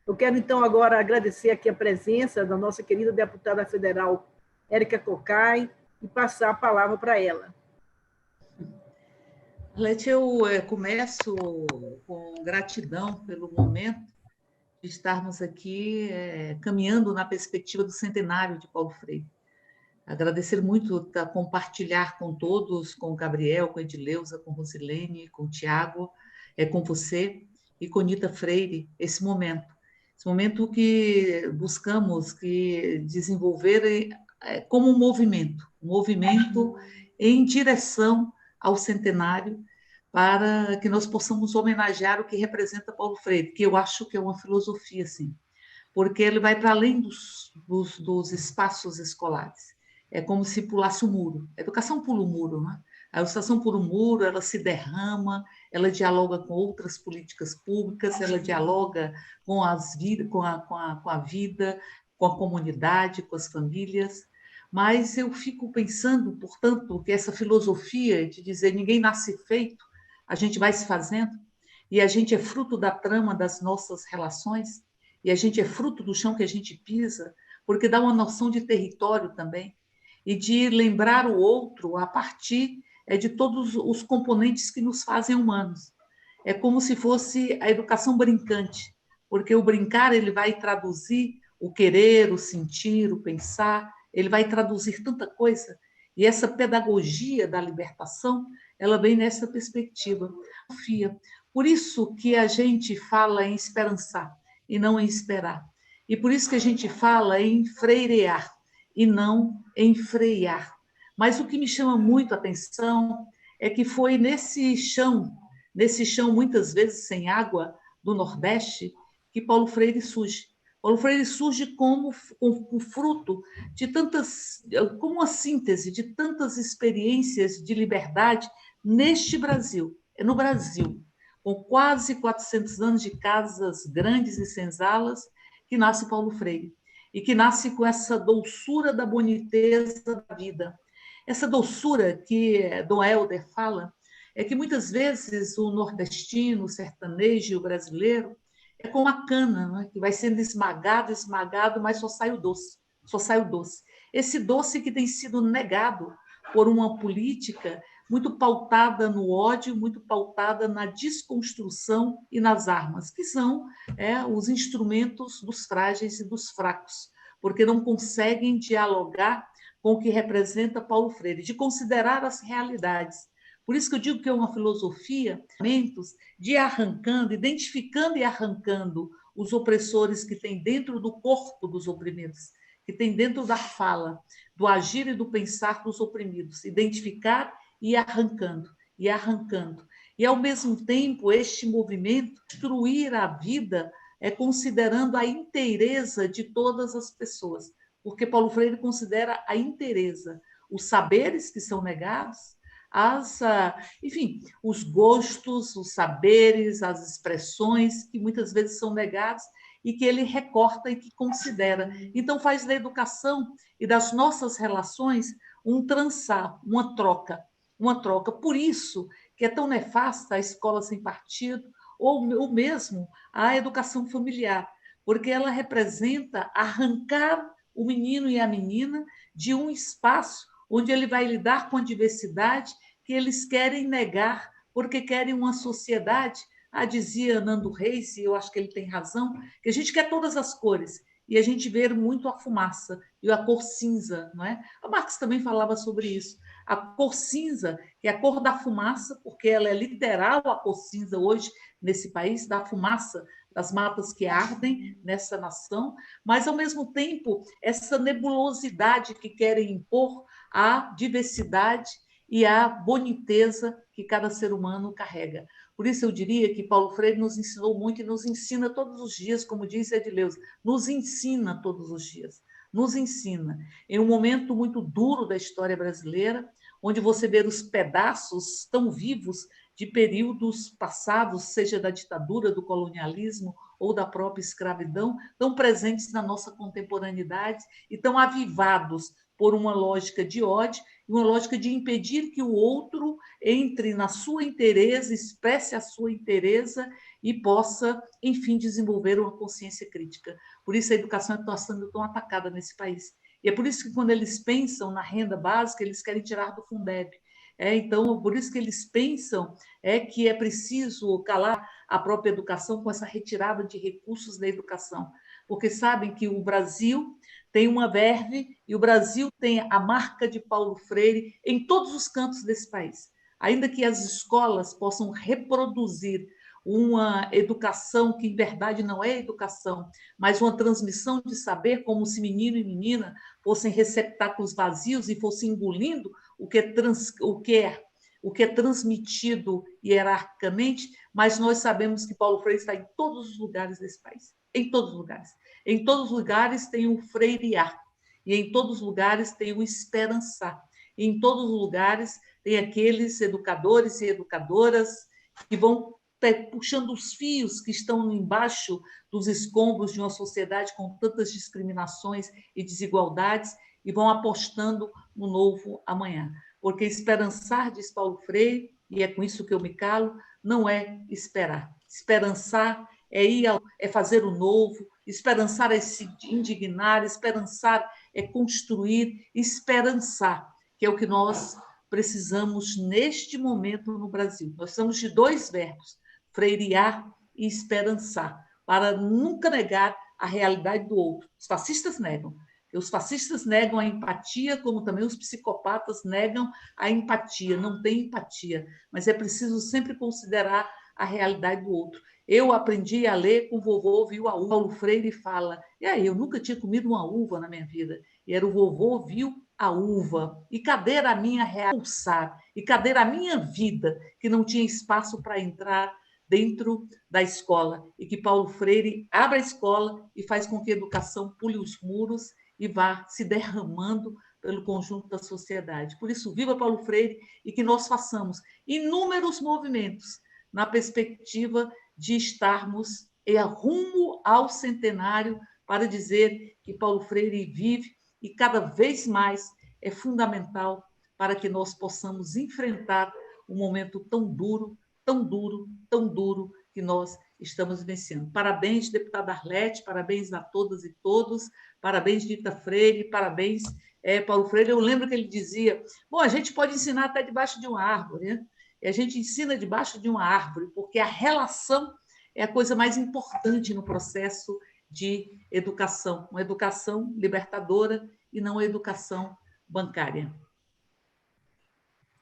Eu quero, então, agora agradecer aqui a presença da nossa querida deputada federal, Érica Cocai, e passar a palavra para ela. Arlete, eu começo com gratidão pelo momento de estarmos aqui caminhando na perspectiva do centenário de Paulo Freire. Agradecer muito compartilhar com todos, com o Gabriel, com a Edileuza, com a Rosilene, com o Tiago, com você e com Nita Freire, esse momento que buscamos desenvolver como um movimento em direção ao centenário, para que nós possamos homenagear o que representa Paulo Freire, que eu acho que é uma filosofia, sim, porque ele vai para além dos espaços escolares. É como se pulasse o muro. A educação pula o muro, né? A educação pula o muro, ela se derrama, ela dialoga com outras políticas públicas, ela dialoga com a vida, com a comunidade, com as famílias. Mas eu fico pensando, portanto, que essa filosofia de dizer ninguém nasce feito, a gente vai se fazendo, e a gente é fruto da trama das nossas relações, e a gente é fruto do chão que a gente pisa, porque dá uma noção de território também, e de lembrar o outro a partir de todos os componentes que nos fazem humanos. É como se fosse a educação brincante, porque o brincar ele vai traduzir o querer, o sentir, o pensar, ele vai traduzir tanta coisa, e essa pedagogia da libertação, ela vem nessa perspectiva. Por isso que a gente fala em esperançar e não em esperar. E por isso que a gente fala em freirear e não em frear. Mas o que me chama muito a atenção é que foi nesse chão muitas vezes sem água, do Nordeste, que Paulo Freire surge. Paulo Freire surge como o fruto de como uma síntese de tantas experiências de liberdade neste Brasil, no Brasil, com quase 400 anos de casas grandes e senzalas, que nasce Paulo Freire, e que nasce com essa doçura da boniteza da vida. Essa doçura que Dom Helder fala, é que muitas vezes o nordestino, o sertanejo e o brasileiro é como a cana, né? Que vai sendo esmagado, mas só sai o doce. Esse doce que tem sido negado por uma política muito pautada no ódio, muito pautada na desconstrução e nas armas, que são os instrumentos dos frágeis e dos fracos, porque não conseguem dialogar com o que representa Paulo Freire, de considerar as realidades. Por isso que eu digo que é uma filosofia de ir arrancando, identificando e arrancando os opressores que tem dentro do corpo dos oprimidos, que tem dentro da fala, do agir e do pensar dos oprimidos, identificar e ir arrancando, e arrancando. E, ao mesmo tempo, este movimento destruir a vida considerando a inteireza de todas as pessoas, porque Paulo Freire considera a inteireza, os saberes que são negados, enfim, os gostos, os saberes, as expressões que muitas vezes são negados e que ele recorta e que considera. Então, faz da educação e das nossas relações um trançar, uma troca. Por isso que é tão nefasta a escola sem partido ou mesmo a educação familiar, porque ela representa arrancar o menino e a menina de um espaço onde ele vai lidar com a diversidade que eles querem negar, porque querem uma sociedade, dizia Nando Reis, e eu acho que ele tem razão, que a gente quer todas as cores, e a gente vê muito a fumaça, e a cor cinza, não é? A Marx também falava sobre isso. A cor cinza, que é a cor da fumaça, porque ela é literal a cor cinza hoje nesse país, da fumaça das matas que ardem nessa nação, mas, ao mesmo tempo, essa nebulosidade que querem impor a diversidade e a boniteza que cada ser humano carrega. Por isso eu diria que Paulo Freire nos ensinou muito e nos ensina todos os dias, como disse Edileuza, nos ensina todos os dias, nos ensina. Em um momento muito duro da história brasileira, onde você vê os pedaços tão vivos de períodos passados, seja da ditadura, do colonialismo ou da própria escravidão, tão presentes na nossa contemporaneidade e tão avivados por uma lógica de ódio e uma lógica de impedir que o outro entre na sua inteireza, expresse a sua inteireza e possa, enfim, desenvolver uma consciência crítica. Por isso a educação está sendo tão atacada nesse país. E é por isso que, quando eles pensam na renda básica, eles querem tirar do Fundeb, Então, por isso que eles pensam que é preciso calar a própria educação com essa retirada de recursos da educação, porque sabem que o Brasil tem uma verve e o Brasil tem a marca de Paulo Freire em todos os cantos desse país. Ainda que as escolas possam reproduzir uma educação que, em verdade, não é educação, mas uma transmissão de saber, como se menino e menina fossem receptáculos vazios e fossem engolindo o que é transmitido hierarquicamente, mas nós sabemos que Paulo Freire está em todos os lugares desse país, em todos os lugares. Em todos os lugares tem o freirear, e em todos os lugares tem o esperançar. E em todos os lugares tem aqueles educadores e educadoras que vão puxando os fios que estão embaixo dos escombros de uma sociedade com tantas discriminações e desigualdades e vão apostando no novo amanhã. Porque esperançar, diz Paulo Freire, e é com isso que eu me calo, não é esperar. Esperançar é fazer o novo, esperançar é se indignar, esperançar é construir, esperançar, que é o que nós precisamos neste momento no Brasil. Nós precisamos de dois verbos, freirear e esperançar, para nunca negar a realidade do outro. Os fascistas negam. Os fascistas negam a empatia, como também os psicopatas negam a empatia. Não tem empatia, mas é preciso sempre considerar a realidade do outro. Eu aprendi a ler com o vovô viu a uva. Paulo Freire fala, e aí, eu nunca tinha comido uma uva na minha vida. E era o vovô viu a uva. E cadê a minha realçar? E cadê a minha vida, que não tinha espaço para entrar dentro da escola? E que Paulo Freire abre a escola e faz com que a educação pule os muros e vá se derramando pelo conjunto da sociedade. Por isso, viva Paulo Freire e que nós façamos inúmeros movimentos na perspectiva de estarmos rumo ao centenário para dizer que Paulo Freire vive e cada vez mais é fundamental para que nós possamos enfrentar um momento tão duro, tão duro, tão duro que nós estamos vivenciando. Parabéns, deputada Arlete, parabéns a todas e todos, parabéns, Dita Freire, parabéns, Paulo Freire. Eu lembro que ele dizia, bom, a gente pode ensinar até debaixo de uma árvore, né? E a gente ensina debaixo de uma árvore, porque a relação é a coisa mais importante no processo de educação, uma educação libertadora e não a educação bancária.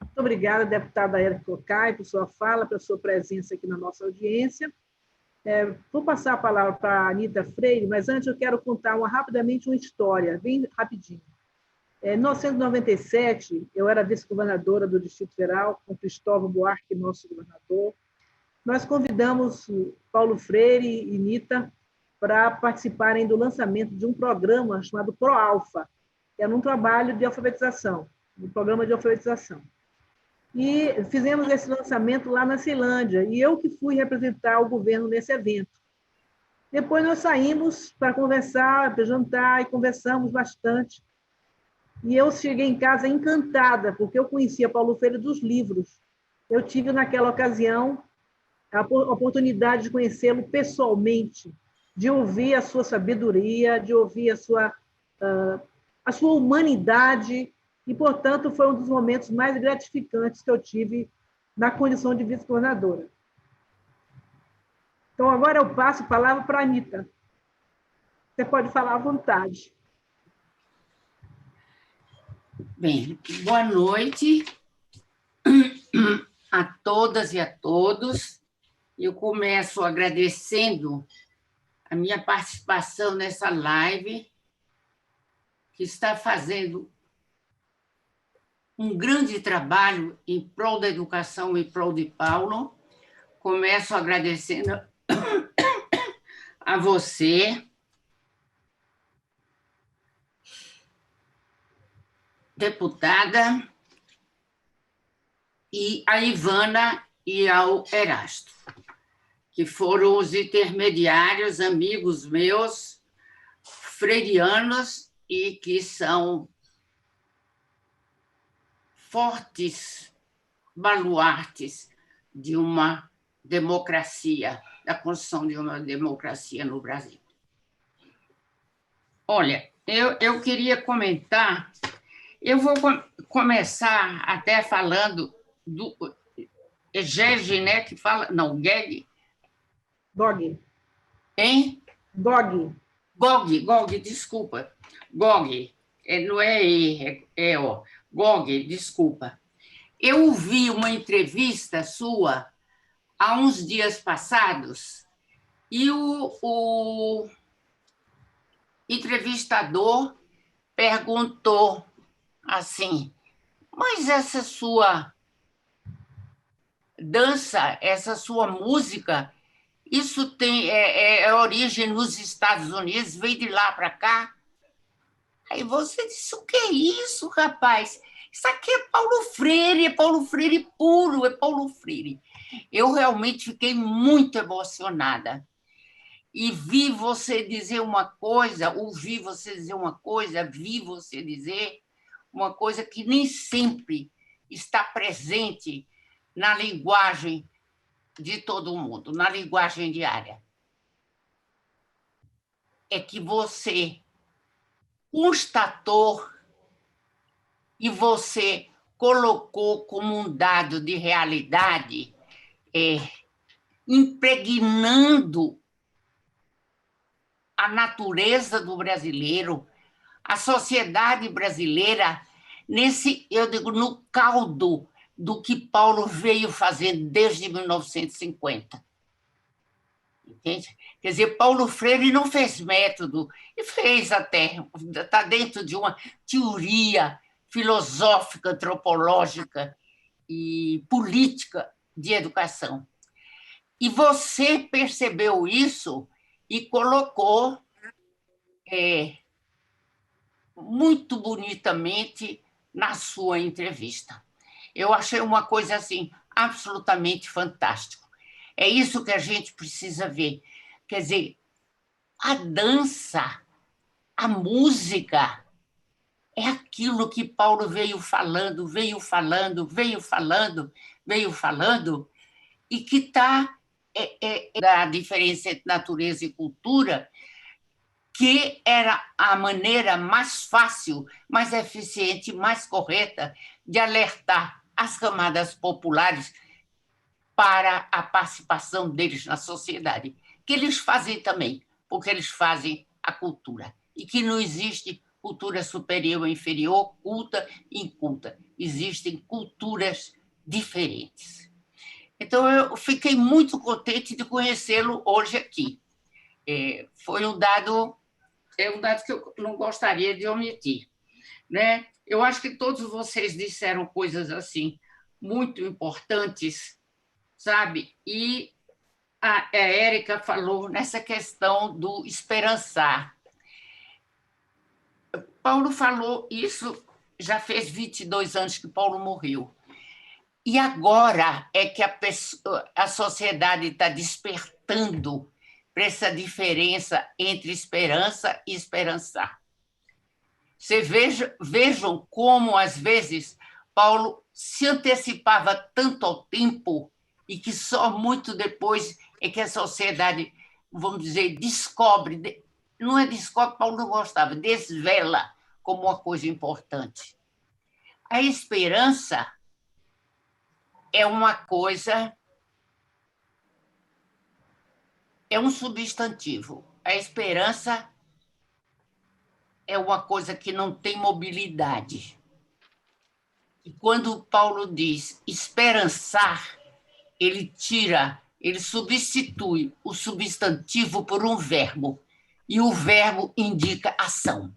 Muito obrigada, deputada Érica Cocai, por sua fala, pela sua presença aqui na nossa audiência. Vou passar a palavra para a Anita Freire, mas antes eu quero contar rapidamente uma história, bem rapidinho. Em 1997, eu era vice-governadora do Distrito Federal, com Cristóvão Buarque, nosso governador. Nós convidamos Paulo Freire e Nita para participarem do lançamento de um programa chamado ProAlfa, que era um trabalho de alfabetização, um programa de alfabetização. E fizemos esse lançamento lá na Ceilândia, e eu que fui representar o governo nesse evento. Depois nós saímos para conversar, para jantar, e conversamos bastante. E eu cheguei em casa encantada, porque eu conhecia Paulo Freire dos livros. Eu tive, naquela ocasião, a oportunidade de conhecê-lo pessoalmente, de ouvir a sua sabedoria, de ouvir a sua humanidade, e, portanto, foi um dos momentos mais gratificantes que eu tive na condição de vice-governadora. Então, agora eu passo a palavra para a Anita. Você pode falar à vontade. Bem, boa noite a todas e a todos. Eu começo agradecendo a minha participação nessa live, que está fazendo um grande trabalho em prol da educação, em prol de Paulo. Começo agradecendo a você, deputada, e a Ivana e ao Erasto, que foram os intermediários, amigos meus, freirianos, e que são fortes baluartes de uma democracia, da construção de uma democracia no Brasil. Olha, eu queria comentar Eu vou começar até falando do Geg, né? Que fala. Não, Geg. Gog. Hein? Gog. Gog, desculpa. Gog. Não é E, é O. Gog, desculpa. Eu ouvi uma entrevista sua há uns dias passados e o entrevistador perguntou assim: mas essa sua dança, essa sua música, isso tem origem nos Estados Unidos, veio de lá para cá? Aí você disse: o que é isso, rapaz? Isso aqui é Paulo Freire puro, é Paulo Freire. Eu realmente fiquei muito emocionada. E vi você dizer uma coisa, ouvi você dizer uma coisa, vi você dizer uma coisa que nem sempre está presente na linguagem de todo mundo, na linguagem diária. É que você constatou e você colocou como um dado de realidade, impregnando a natureza do brasileiro, a sociedade brasileira, eu digo, no caldo do que Paulo veio fazendo desde 1950. Entende? Quer dizer, Paulo Freire não fez método, e fez até, está dentro de uma teoria filosófica, antropológica e política de educação. E você percebeu isso e colocou muito bonitamente na sua entrevista. Eu achei uma coisa assim absolutamente fantástica. É isso que a gente precisa ver. Quer dizer, a dança, a música, é aquilo que Paulo veio falando, e que está da diferença entre natureza e cultura, que era a maneira mais fácil, mais eficiente, mais correta de alertar as camadas populares para a participação deles na sociedade, que eles fazem também, porque eles fazem a cultura, e que não existe cultura superior ou inferior, culta e inculta. Existem culturas diferentes. Então, eu fiquei muito contente de conhecê-lo hoje aqui. Foi um dado que eu não gostaria de omitir, né? Eu acho que todos vocês disseram coisas assim muito importantes, sabe? E a Érica falou nessa questão do esperançar. Paulo falou isso, já fez 22 anos que Paulo morreu. E agora é que a sociedade está despertando para essa diferença entre esperança e esperançar. Vocês vejam como, às vezes, Paulo se antecipava tanto ao tempo e que só muito depois é que a sociedade, vamos dizer, descobre, não é descobre, Paulo não gostava, desvela como uma coisa importante. A esperança é uma coisa, é um substantivo. A esperança é uma coisa que não tem mobilidade. E quando Paulo diz esperançar, ele substitui o substantivo por um verbo, e o verbo indica ação.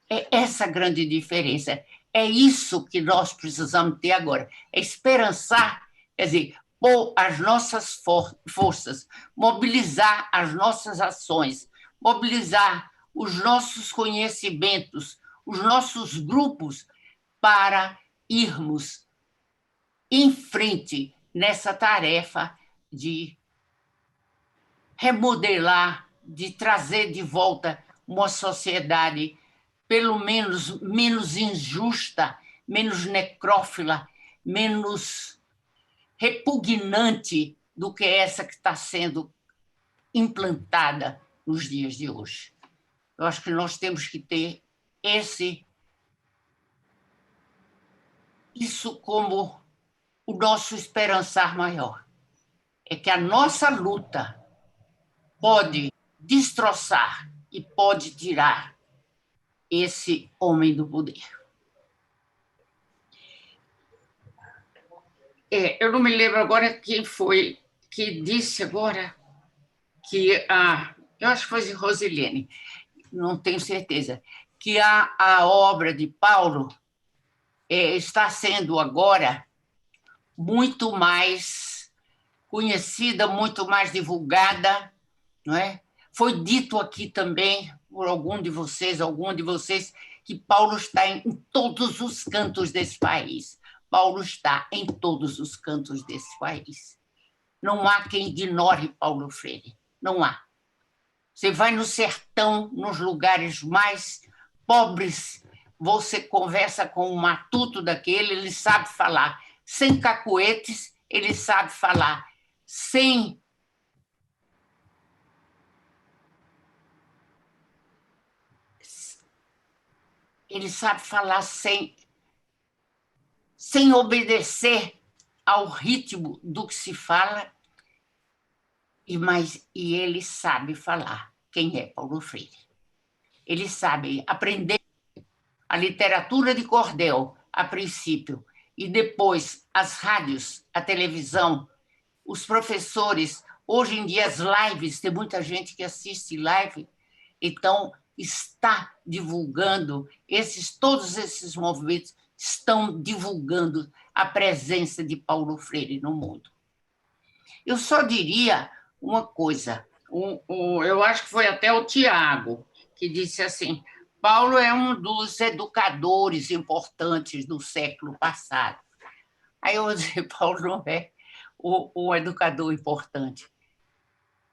É essa a grande diferença. É isso que nós precisamos ter agora. É esperançar, quer dizer, pôr as nossas forças, mobilizar as nossas ações, mobilizar os nossos conhecimentos, os nossos grupos, para irmos em frente nessa tarefa de remodelar, de trazer de volta uma sociedade pelo menos injusta, menos necrófila, menos repugnante do que essa que está sendo implantada nos dias de hoje. Eu acho que nós temos que ter isso como o nosso esperançar maior. É que a nossa luta pode destroçar e pode tirar esse homem do poder. Eu não me lembro agora quem foi que disse agora que eu acho que foi Rosilene, não tenho certeza, que a obra de Paulo está sendo agora muito mais conhecida, muito mais divulgada, não é? Foi dito aqui também por algum de vocês, que Paulo está em todos os cantos desse país. Paulo está em todos os cantos desse país. Não há quem ignore Paulo Freire. Não há. Você vai no sertão, nos lugares mais pobres, você conversa com um matuto daquele, ele sabe falar. Sem cacuetes, ele sabe falar. Ele sabe falar sem obedecer ao ritmo do que se fala, e ele sabe falar. Quem é Paulo Freire? Ele sabe aprender a literatura de cordel, a princípio, e depois as rádios, a televisão, os professores. Hoje em dia, as lives, tem muita gente que assiste live, então está divulgando, todos esses movimentos estão divulgando a presença de Paulo Freire no mundo. Eu só diria uma coisa, eu acho que foi até o Tiago que disse assim: Paulo é um dos educadores importantes do século passado. Aí eu vou dizer, Paulo não é o educador importante.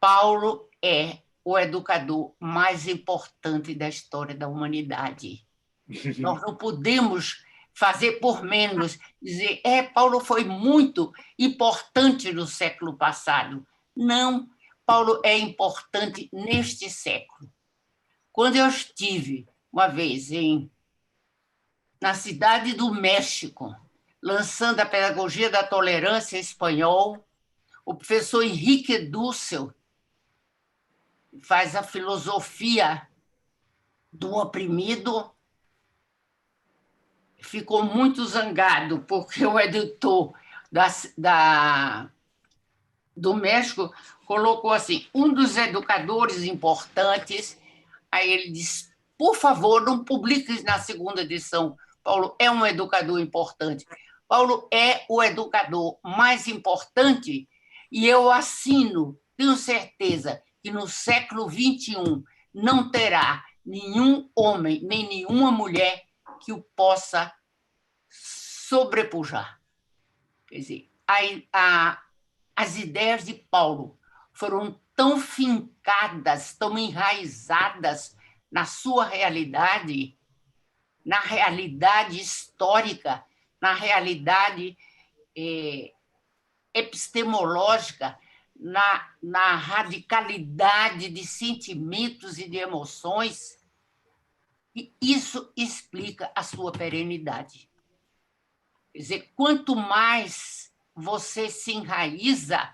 Paulo é o educador mais importante da história da humanidade. Nós não podemos fazer por menos, dizer, Paulo foi muito importante no século passado. Não, Paulo é importante neste século. Quando eu estive, uma vez, na cidade do México, lançando a Pedagogia da Tolerância em espanhol, o professor Henrique Dussel faz a filosofia do oprimido, ficou muito zangado, porque o editor do México colocou assim, um dos educadores importantes, aí ele disse, por favor, não publique na segunda edição, Paulo é um educador importante. Paulo é o educador mais importante, e eu assino, tenho certeza, que no século XXI não terá nenhum homem, nem nenhuma mulher que o possa sobrepujar. Quer dizer, as ideias de Paulo foram tão fincadas, tão enraizadas na sua realidade, na realidade histórica, na realidade epistemológica, na radicalidade de sentimentos e de emoções, e isso explica a sua perenidade. Quer dizer, quanto mais você se enraiza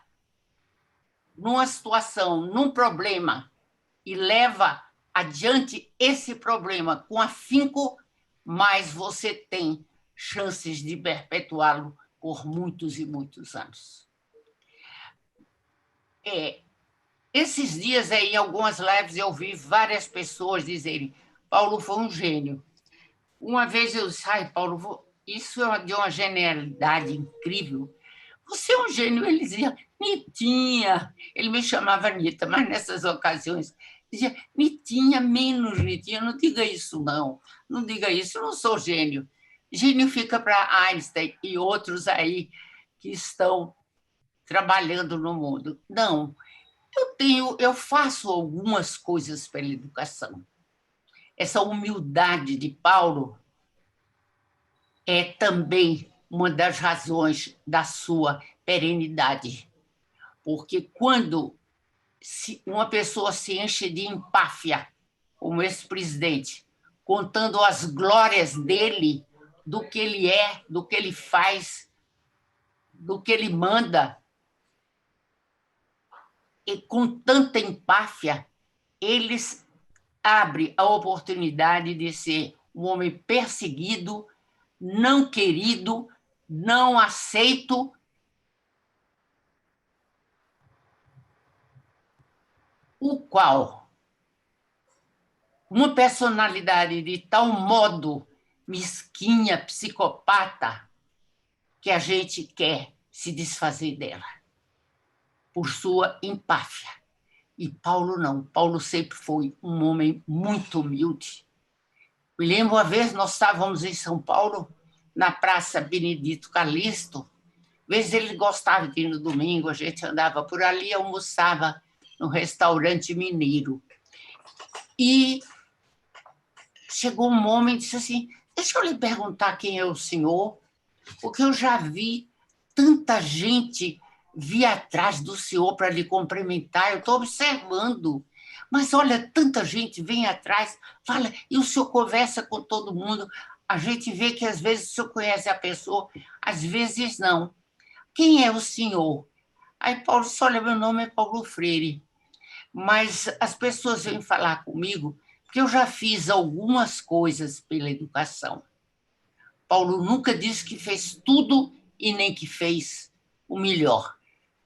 numa situação, num problema, e leva adiante esse problema com afinco, mais você tem chances de perpetuá-lo por muitos e muitos anos. Esses dias, em algumas lives, eu vi várias pessoas dizerem Paulo foi um gênio. Uma vez eu disse, Paulo, isso é de uma genialidade incrível. Você é um gênio. Ele dizia, Nitinha. Ele me chamava Nita, mas nessas ocasiões dizia, Nitinha, menos Nitinha, não diga isso, não. Não diga isso, eu não sou gênio. Gênio fica para Einstein e outros aí que estão trabalhando no mundo. Não, eu faço algumas coisas pela educação. Essa humildade de Paulo é também uma das razões da sua perenidade. Porque quando uma pessoa se enche de empáfia, como esse presidente, contando as glórias dele, do que ele é, do que ele faz, do que ele manda. E com tanta empáfia, eles abrem a oportunidade de ser um homem perseguido, não querido, não aceito, o qual uma personalidade de tal modo mesquinha, psicopata, que a gente quer se desfazer dela por sua empáfia. E Paulo não. Paulo sempre foi um homem muito humilde. Me lembro uma vez, nós estávamos em São Paulo, na Praça Benedito Calixto. Às vezes ele gostava de ir no domingo, a gente andava por ali, almoçava no restaurante mineiro. E chegou um homem e disse assim, deixa eu lhe perguntar quem é o senhor, porque eu já vi tanta gente vir atrás do senhor para lhe cumprimentar, eu estou observando. Mas, olha, tanta gente vem atrás, fala, e o senhor conversa com todo mundo. A gente vê que, às vezes, o senhor conhece a pessoa, às vezes não. Quem é o senhor? Aí Paulo disse, olha, meu nome é Paulo Freire, mas as pessoas vêm falar comigo porque eu já fiz algumas coisas pela educação. Paulo nunca disse que fez tudo e nem que fez o melhor.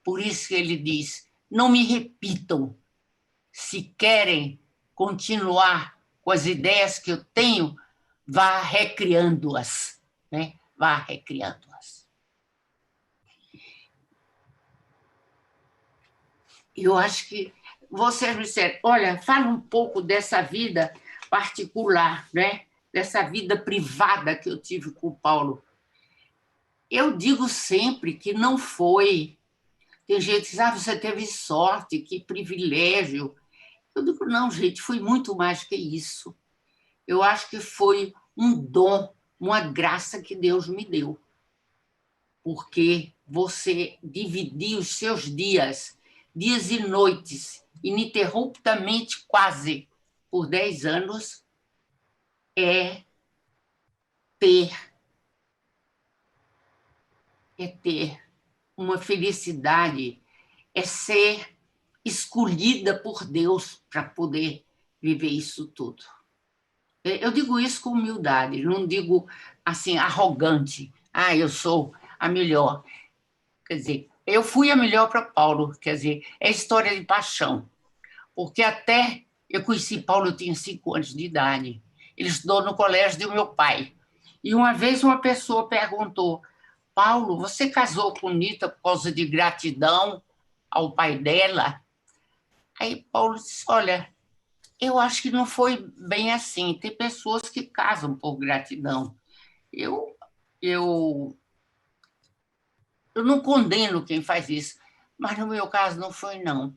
Por isso que ele diz, não me repitam. Se querem continuar com as ideias que eu tenho, vá recriando-as, né? Vá recriando-as. Eu acho que vocês me disseram, olha, fala um pouco dessa vida particular, né? Dessa vida privada que eu tive com o Paulo. Eu digo sempre que não foi. Tem gente que diz, você teve sorte, que privilégio. Eu digo, não, gente, foi muito mais que isso. Eu acho que foi um dom, uma graça que Deus me deu. Porque você dividir os seus dias e noites, ininterruptamente, quase, por 10 anos, é ter uma felicidade, é ser escolhida por Deus para poder viver isso tudo. Eu digo isso com humildade, não digo assim, arrogante. Eu sou a melhor. Quer dizer, eu fui a melhor para Paulo, quer dizer, é história de paixão. Porque até eu conheci Paulo, eu tinha 5 anos de idade. Ele estudou no colégio do meu pai. E uma vez uma pessoa perguntou, Paulo, você casou com Nita por causa de gratidão ao pai dela? Aí Paulo disse, olha, eu acho que não foi bem assim. Tem pessoas que casam por gratidão. Eu não condeno quem faz isso, mas no meu caso não foi, não.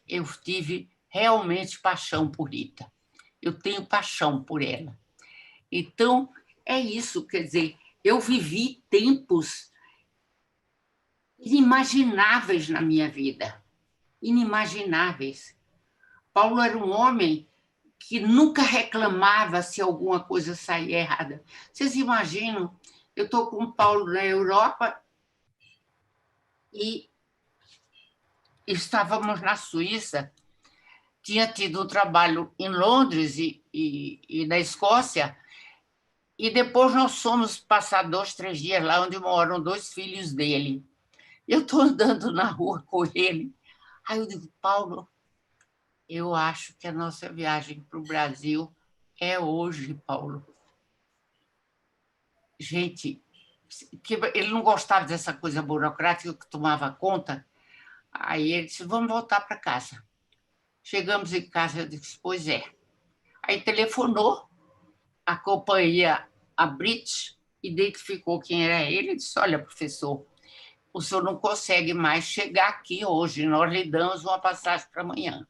Eu tive realmente paixão por Rita. Eu tenho paixão por ela. Então, é isso, quer dizer, eu vivi tempos inimagináveis na minha vida. Inimagináveis. Paulo era um homem que nunca reclamava se alguma coisa saía errada. Vocês imaginam, eu estou com o Paulo na Europa e estávamos na Suíça, tinha tido um trabalho em Londres e na Escócia, e depois nós fomos passar 2, 3 dias lá onde moram 2 filhos dele. Eu estou andando na rua com ele. Aí eu digo, Paulo, eu acho que a nossa viagem para o Brasil é hoje, Paulo. Gente, que ele não gostava dessa coisa burocrática que tomava conta. Aí ele disse, vamos voltar para casa. Chegamos em casa, eu disse, pois é. Aí telefonou a companhia, a British, identificou quem era ele e disse, olha, professor, o senhor não consegue mais chegar aqui hoje, nós lhe damos uma passagem para amanhã.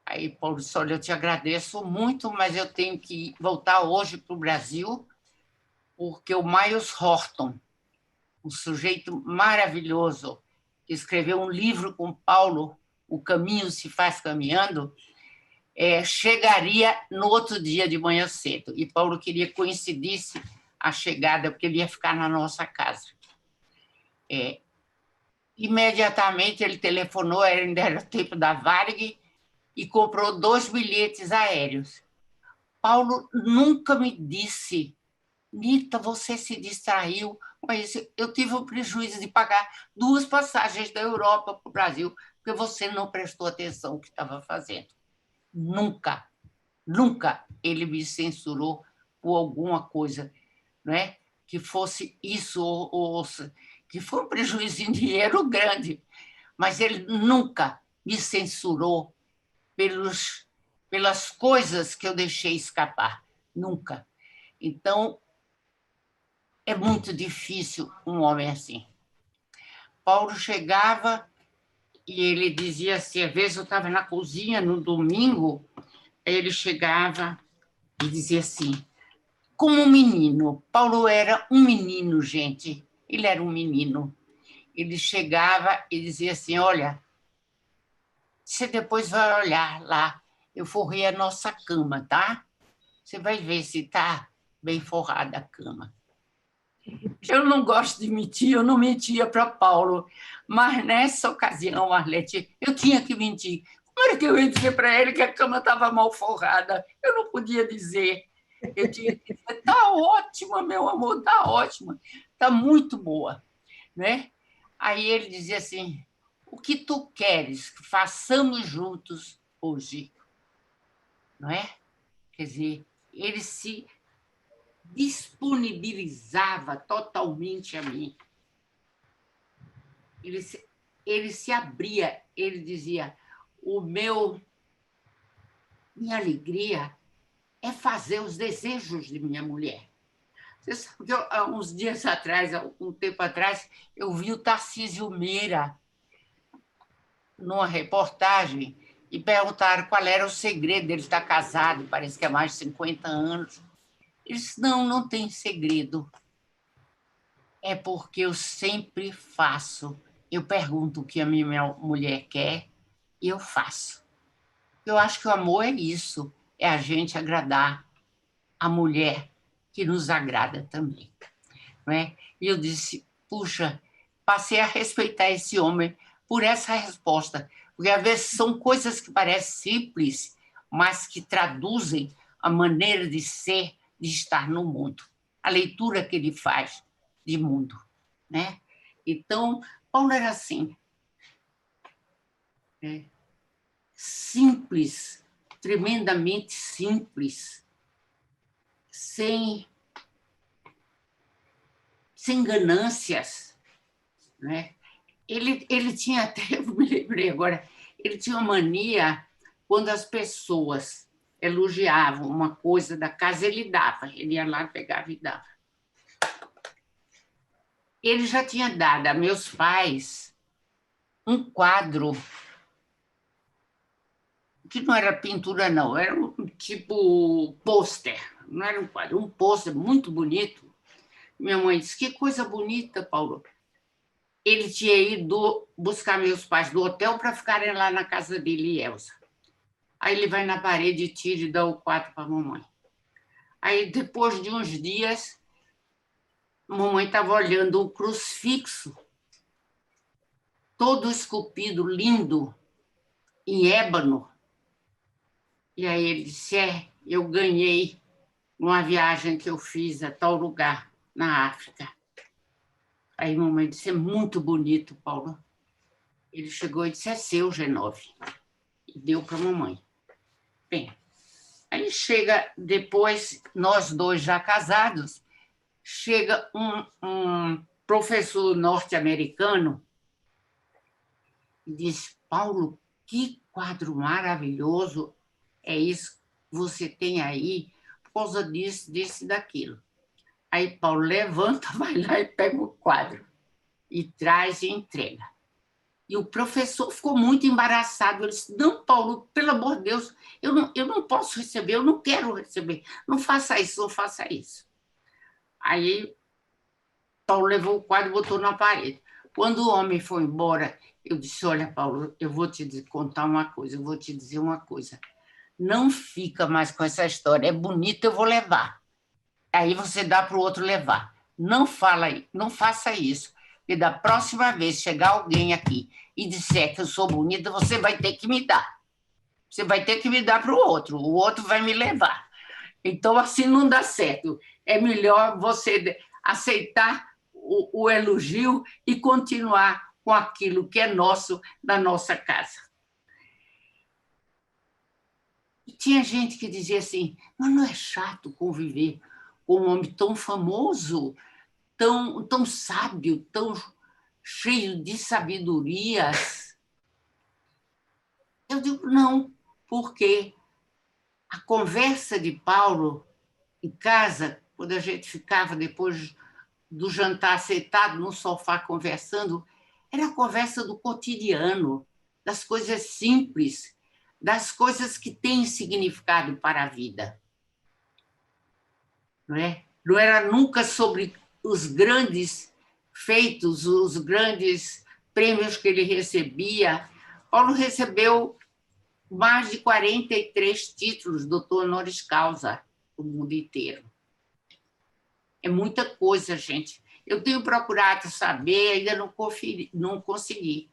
Aí Paulo disse, olha, eu te agradeço muito, mas eu tenho que voltar hoje para o Brasil, porque o Miles Horton, um sujeito maravilhoso, que escreveu um livro com Paulo, O Caminho se Faz Caminhando, chegaria no outro dia de manhã cedo. E Paulo queria que coincidisse a chegada, porque ele ia ficar na nossa casa. Imediatamente ele telefonou, ainda era o tempo da Varig, e comprou 2 bilhetes aéreos. Paulo nunca me disse: Nita, você se distraiu, mas eu tive o prejuízo de pagar 2 passagens da Europa para o Brasil, porque você não prestou atenção no que estava fazendo. Nunca, nunca ele me censurou por alguma coisa, não é? Que fosse isso, ou que foi um prejuízo em dinheiro grande, mas ele nunca me censurou pelas coisas que eu deixei escapar, nunca. Então, é muito difícil um homem assim. Paulo chegava e ele dizia assim, às vezes eu estava na cozinha no domingo, ele chegava e dizia assim, como um menino. Paulo era um menino, gente. Ele era um menino. Ele chegava e dizia assim, olha, você depois vai olhar lá, eu forrei a nossa cama, tá? Você vai ver se está bem forrada a cama. Eu não gosto de mentir, eu não mentia para Paulo, mas nessa ocasião, Arlete, eu tinha que mentir. Como era que eu ia dizer para ele que a cama estava mal forrada? Eu não podia dizer. Eu tinha que dizer, está ótima, meu amor, está ótima, está muito boa. Né? Aí ele dizia assim, o que tu queres que façamos juntos hoje? Não é? Quer dizer, ele se disponibilizava totalmente a mim. Ele se abria, ele dizia, minha alegria é fazer os desejos de minha mulher. Você sabe que há uns dias atrás, um tempo atrás, eu vi o Tarcísio Meira numa reportagem e perguntaram qual era o segredo dele estar casado, parece que há mais de 50 anos. Ele disse, não tem segredo. É porque eu sempre faço. Eu pergunto o que a minha mulher quer e eu faço. Eu acho que o amor é isso, é a gente agradar a mulher que nos agrada também. Não é? E eu disse, puxa, passei a respeitar esse homem por essa resposta, porque às vezes são coisas que parecem simples, mas que traduzem a maneira de ser, de estar no mundo, a leitura que ele faz de mundo. Né? Então, Paulo era assim, né? Simples, tremendamente simples, sem ganâncias. Né? Ele tinha até, eu me lembrei agora, ele tinha uma mania, quando as pessoas elogiavam uma coisa da casa, ele dava, ele ia lá, pegava e dava. Ele já tinha dado a meus pais um quadro, que não era pintura, não, era um tipo pôster, não era um quadro, um pôster muito bonito. Minha mãe disse, que coisa bonita, Paulo. Ele tinha ido buscar meus pais do hotel para ficarem lá na casa dele e Elsa. Aí ele vai na parede, tira e dá o quadro para a mamãe. Aí, depois de uns dias, a mamãe estava olhando um crucifixo, todo esculpido, lindo, em ébano. E aí ele disse, eu ganhei numa viagem que eu fiz a tal lugar, na África. Aí a mamãe disse, é muito bonito, Paulo. Ele chegou e disse, é seu, G9. E deu para a mamãe. Bem, aí chega depois, nós dois já casados, chega um professor norte-americano e diz, Paulo, que quadro maravilhoso é isso que você tem aí, por causa disso, disso e daquilo. Aí Paulo levanta, vai lá e pega o quadro e traz e entrega. E o professor ficou muito embaraçado. Ele disse, não, Paulo, pelo amor de Deus, eu não posso receber, eu não quero receber. Não faça isso, não faça isso. Aí Paulo levou o quadro e botou na parede. Quando o homem foi embora, eu disse, olha, Paulo, eu vou te contar uma coisa, eu vou te dizer uma coisa. Não fica mais com essa história, é bonito, eu vou levar. Aí você dá para o outro levar. Não faça isso. Porque da próxima vez chegar alguém aqui e disser que eu sou bonita, você vai ter que me dar. Você vai ter que me dar para o outro vai me levar. Então, assim não dá certo. É melhor você aceitar o elogio e continuar com aquilo que é nosso, da nossa casa. E tinha gente que dizia assim, mas não é chato conviver com um homem tão famoso, tão sábio, tão cheio de sabedorias? Eu digo, não, porque a conversa de Paulo em casa, quando a gente ficava depois do jantar sentado no sofá conversando, era a conversa do cotidiano, das coisas simples, das coisas que têm significado para a vida. Não é? Não era nunca sobre os grandes feitos, os grandes prêmios que ele recebia. Paulo recebeu mais de 43 títulos, doutor honoris causa, do mundo inteiro. É muita coisa, gente. Eu tenho procurado saber, ainda não consegui.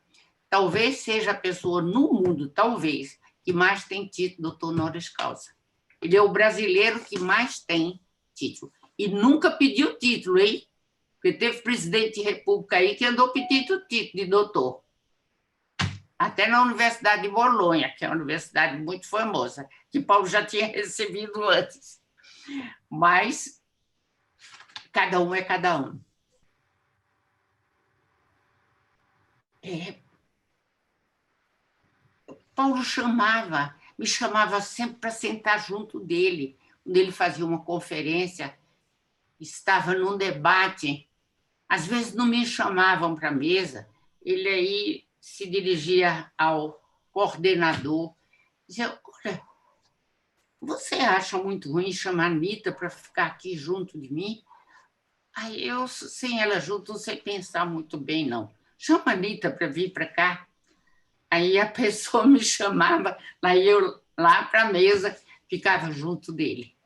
Talvez seja a pessoa no mundo, talvez, que mais tem título, doutor honoris causa. Ele é o brasileiro que mais tem título. E nunca pediu título, hein? Porque teve presidente de república aí que andou pedindo título de doutor. Até na Universidade de Bolonha, que é uma universidade muito famosa, que Paulo já tinha recebido antes. Mas cada um é cada um. Paulo me chamava sempre para sentar junto dele, quando ele fazia uma conferência, estava num debate. Às vezes não me chamavam para a mesa, ele aí se dirigia ao coordenador, dizia, olha, você acha muito ruim chamar a Anitta para ficar aqui junto de mim? Aí eu, sem ela junto, não sei pensar muito bem, não. Chama a Anitta para vir para cá. Aí a pessoa me chamava, aí eu lá para a mesa, ficava junto dele.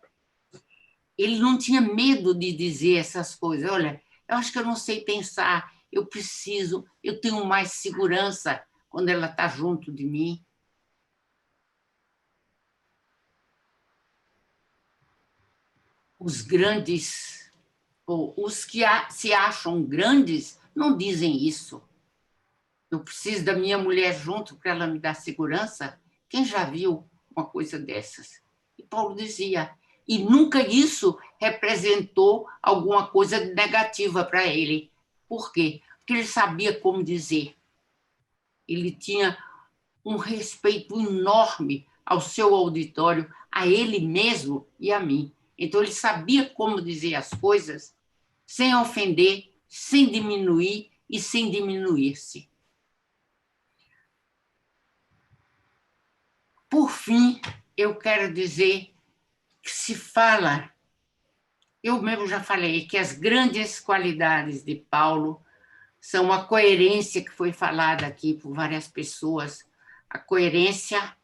Ele não tinha medo de dizer essas coisas. Olha, eu acho que eu não sei pensar, eu tenho mais segurança quando ela está junto de mim. Os grandes, ou os que se acham grandes, não dizem isso. Eu preciso da minha mulher junto para ela me dar segurança. Quem já viu uma coisa dessas? E Paulo dizia, e nunca isso representou alguma coisa negativa para ele. Por quê? Porque ele sabia como dizer. Ele tinha um respeito enorme ao seu auditório, a ele mesmo e a mim. Então, ele sabia como dizer as coisas sem ofender, sem diminuir e sem diminuir-se. Por fim, eu quero dizer que se fala, eu mesmo já falei, que as grandes qualidades de Paulo são a coerência que foi falada aqui por várias pessoas, a coerência,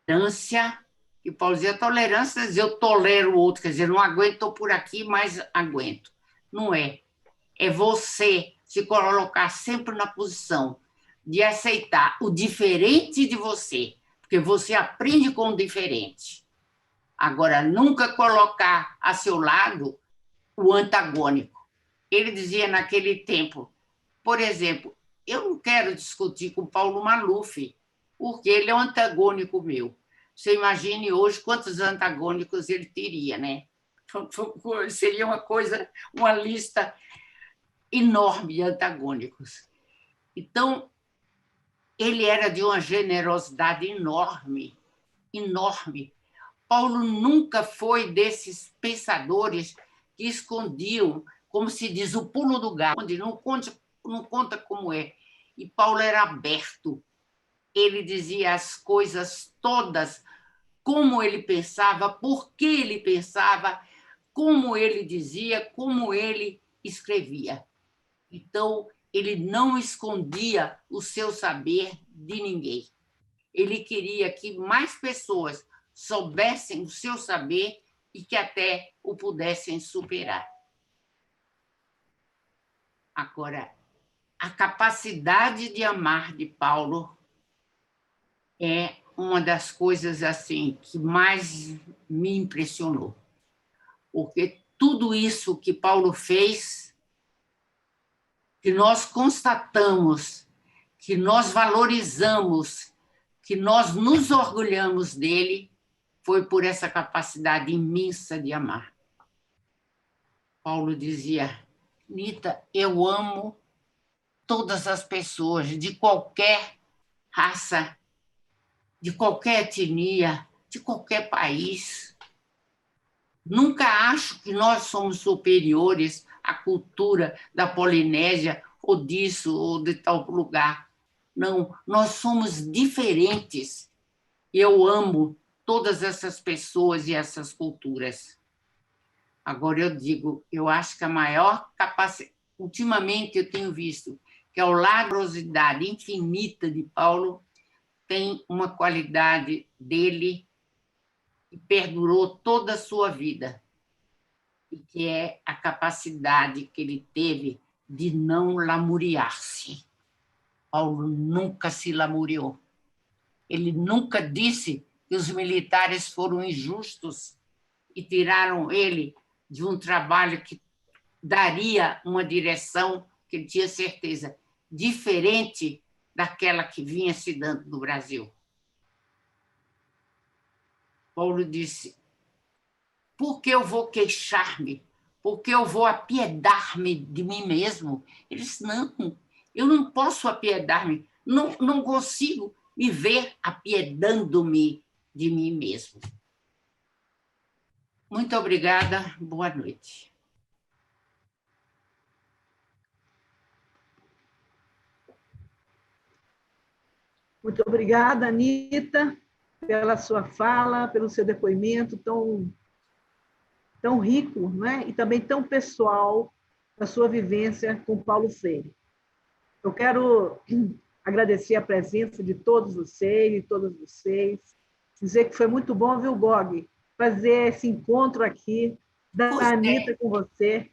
tolerância, e Paulo dizia tolerância, dizer eu tolero o outro, quer dizer, não aguento, estou por aqui, mas aguento. Não é. É você se colocar sempre na posição de aceitar o diferente de você, porque você aprende com o diferente. Agora, nunca colocar a seu lado o antagônico. Ele dizia naquele tempo, por exemplo, eu não quero discutir com Paulo Maluf, porque ele é um antagônico meu. Você imagine hoje quantos antagônicos ele teria, né? Seria uma lista enorme de antagônicos. Então, ele era de uma generosidade enorme, enorme. Paulo nunca foi desses pensadores que escondiam, como se diz, o pulo do gato, onde não conta como é. E Paulo era aberto. Ele dizia as coisas todas, como ele pensava, por que ele pensava, como ele dizia, como ele escrevia. Então, ele não escondia o seu saber de ninguém. Ele queria que mais pessoas soubessem o seu saber e que até o pudessem superar. Agora, a capacidade de amar de Paulo é uma das coisas assim que mais me impressionou, porque tudo isso que Paulo fez, que nós constatamos, que nós valorizamos, que nós nos orgulhamos dele, foi por essa capacidade imensa de amar. Paulo dizia: Nita, eu amo todas as pessoas, de qualquer raça, de qualquer etnia, de qualquer país. Nunca acho que nós somos superiores à cultura da Polinésia, ou disso, ou de tal lugar. Não, nós somos diferentes. Eu amo todas essas pessoas e essas culturas. Agora, eu digo, eu acho que a maior capacidade... Ultimamente, eu tenho visto que a laboriosidade infinita de Paulo tem uma qualidade dele que perdurou toda a sua vida, e que é a capacidade que ele teve de não lamuriar-se. Paulo nunca se lamuriou. Ele nunca disse que os militares foram injustos e tiraram ele de um trabalho que daria uma direção que ele tinha certeza, diferente daquela que vinha se dando no Brasil. Paulo disse: por que eu vou queixar-me? Por que eu vou apiedar-me de mim mesmo? Ele disse: não, eu não posso apiedar-me, não consigo me ver apiedando-me de mim mesmo. Muito obrigada, boa noite. Muito obrigada, Anita, pela sua fala, pelo seu depoimento tão rico, né? E também tão pessoal da sua vivência com Paulo Freire. Eu quero agradecer a presença de todos vocês e todas vocês, dizer que foi muito bom, viu, Gog, fazer esse encontro aqui da Anita com você.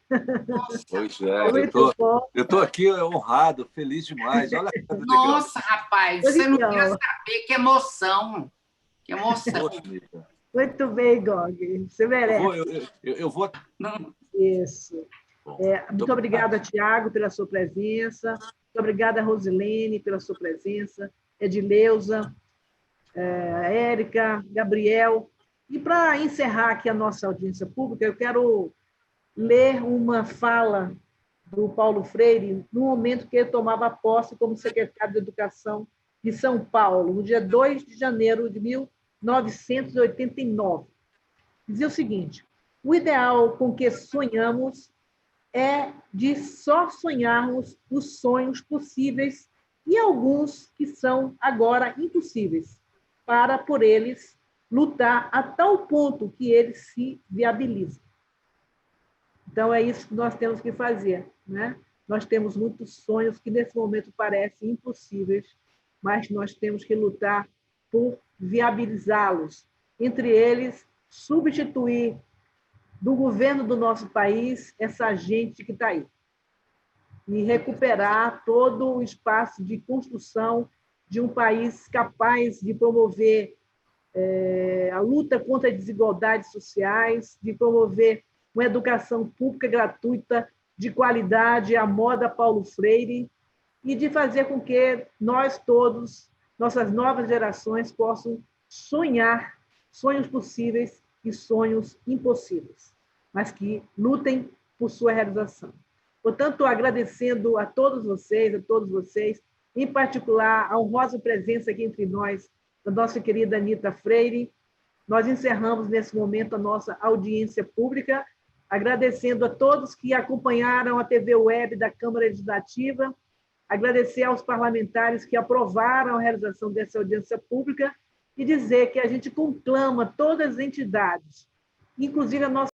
Pois é, eu estou aqui honrado, feliz demais. Olha, nossa, rapaz, você não quer saber, que emoção. Que emoção. Muito bem, Gog, você merece. Eu vou... Isso. Muito obrigada, Tiago, pela sua presença. Muito obrigada, Rosilene, pela sua presença. Edileuza, Érica, Gabriel. E para encerrar aqui a nossa audiência pública, eu quero ler uma fala do Paulo Freire no momento que ele tomava posse como secretário de Educação de São Paulo, no dia 2 de janeiro de 1989. Dizia o seguinte: o ideal com que sonhamos é de só sonharmos os sonhos possíveis e alguns que são agora impossíveis, para, por eles, lutar a tal ponto que eles se viabilizem. Então, é isso que nós temos que fazer, né? Nós temos muitos sonhos que, nesse momento, parecem impossíveis, mas nós temos que lutar por viabilizá-los. Entre eles, substituir do governo do nosso país essa gente que está aí e recuperar todo o espaço de construção de um país capaz de promover a luta contra as desigualdades sociais, de promover uma educação pública gratuita, de qualidade, à moda Paulo Freire, e de fazer com que nós todos, nossas novas gerações, possam sonhar sonhos possíveis e sonhos impossíveis, mas que lutem por sua realização. Portanto, agradecendo a todos vocês, em particular a honrosa presença aqui entre nós da nossa querida Anita Freire, nós encerramos nesse momento a nossa audiência pública, agradecendo a todos que acompanharam a TV Web da Câmara Legislativa, agradecer aos parlamentares que aprovaram a realização dessa audiência pública e dizer que a gente conclama todas as entidades, inclusive a nossa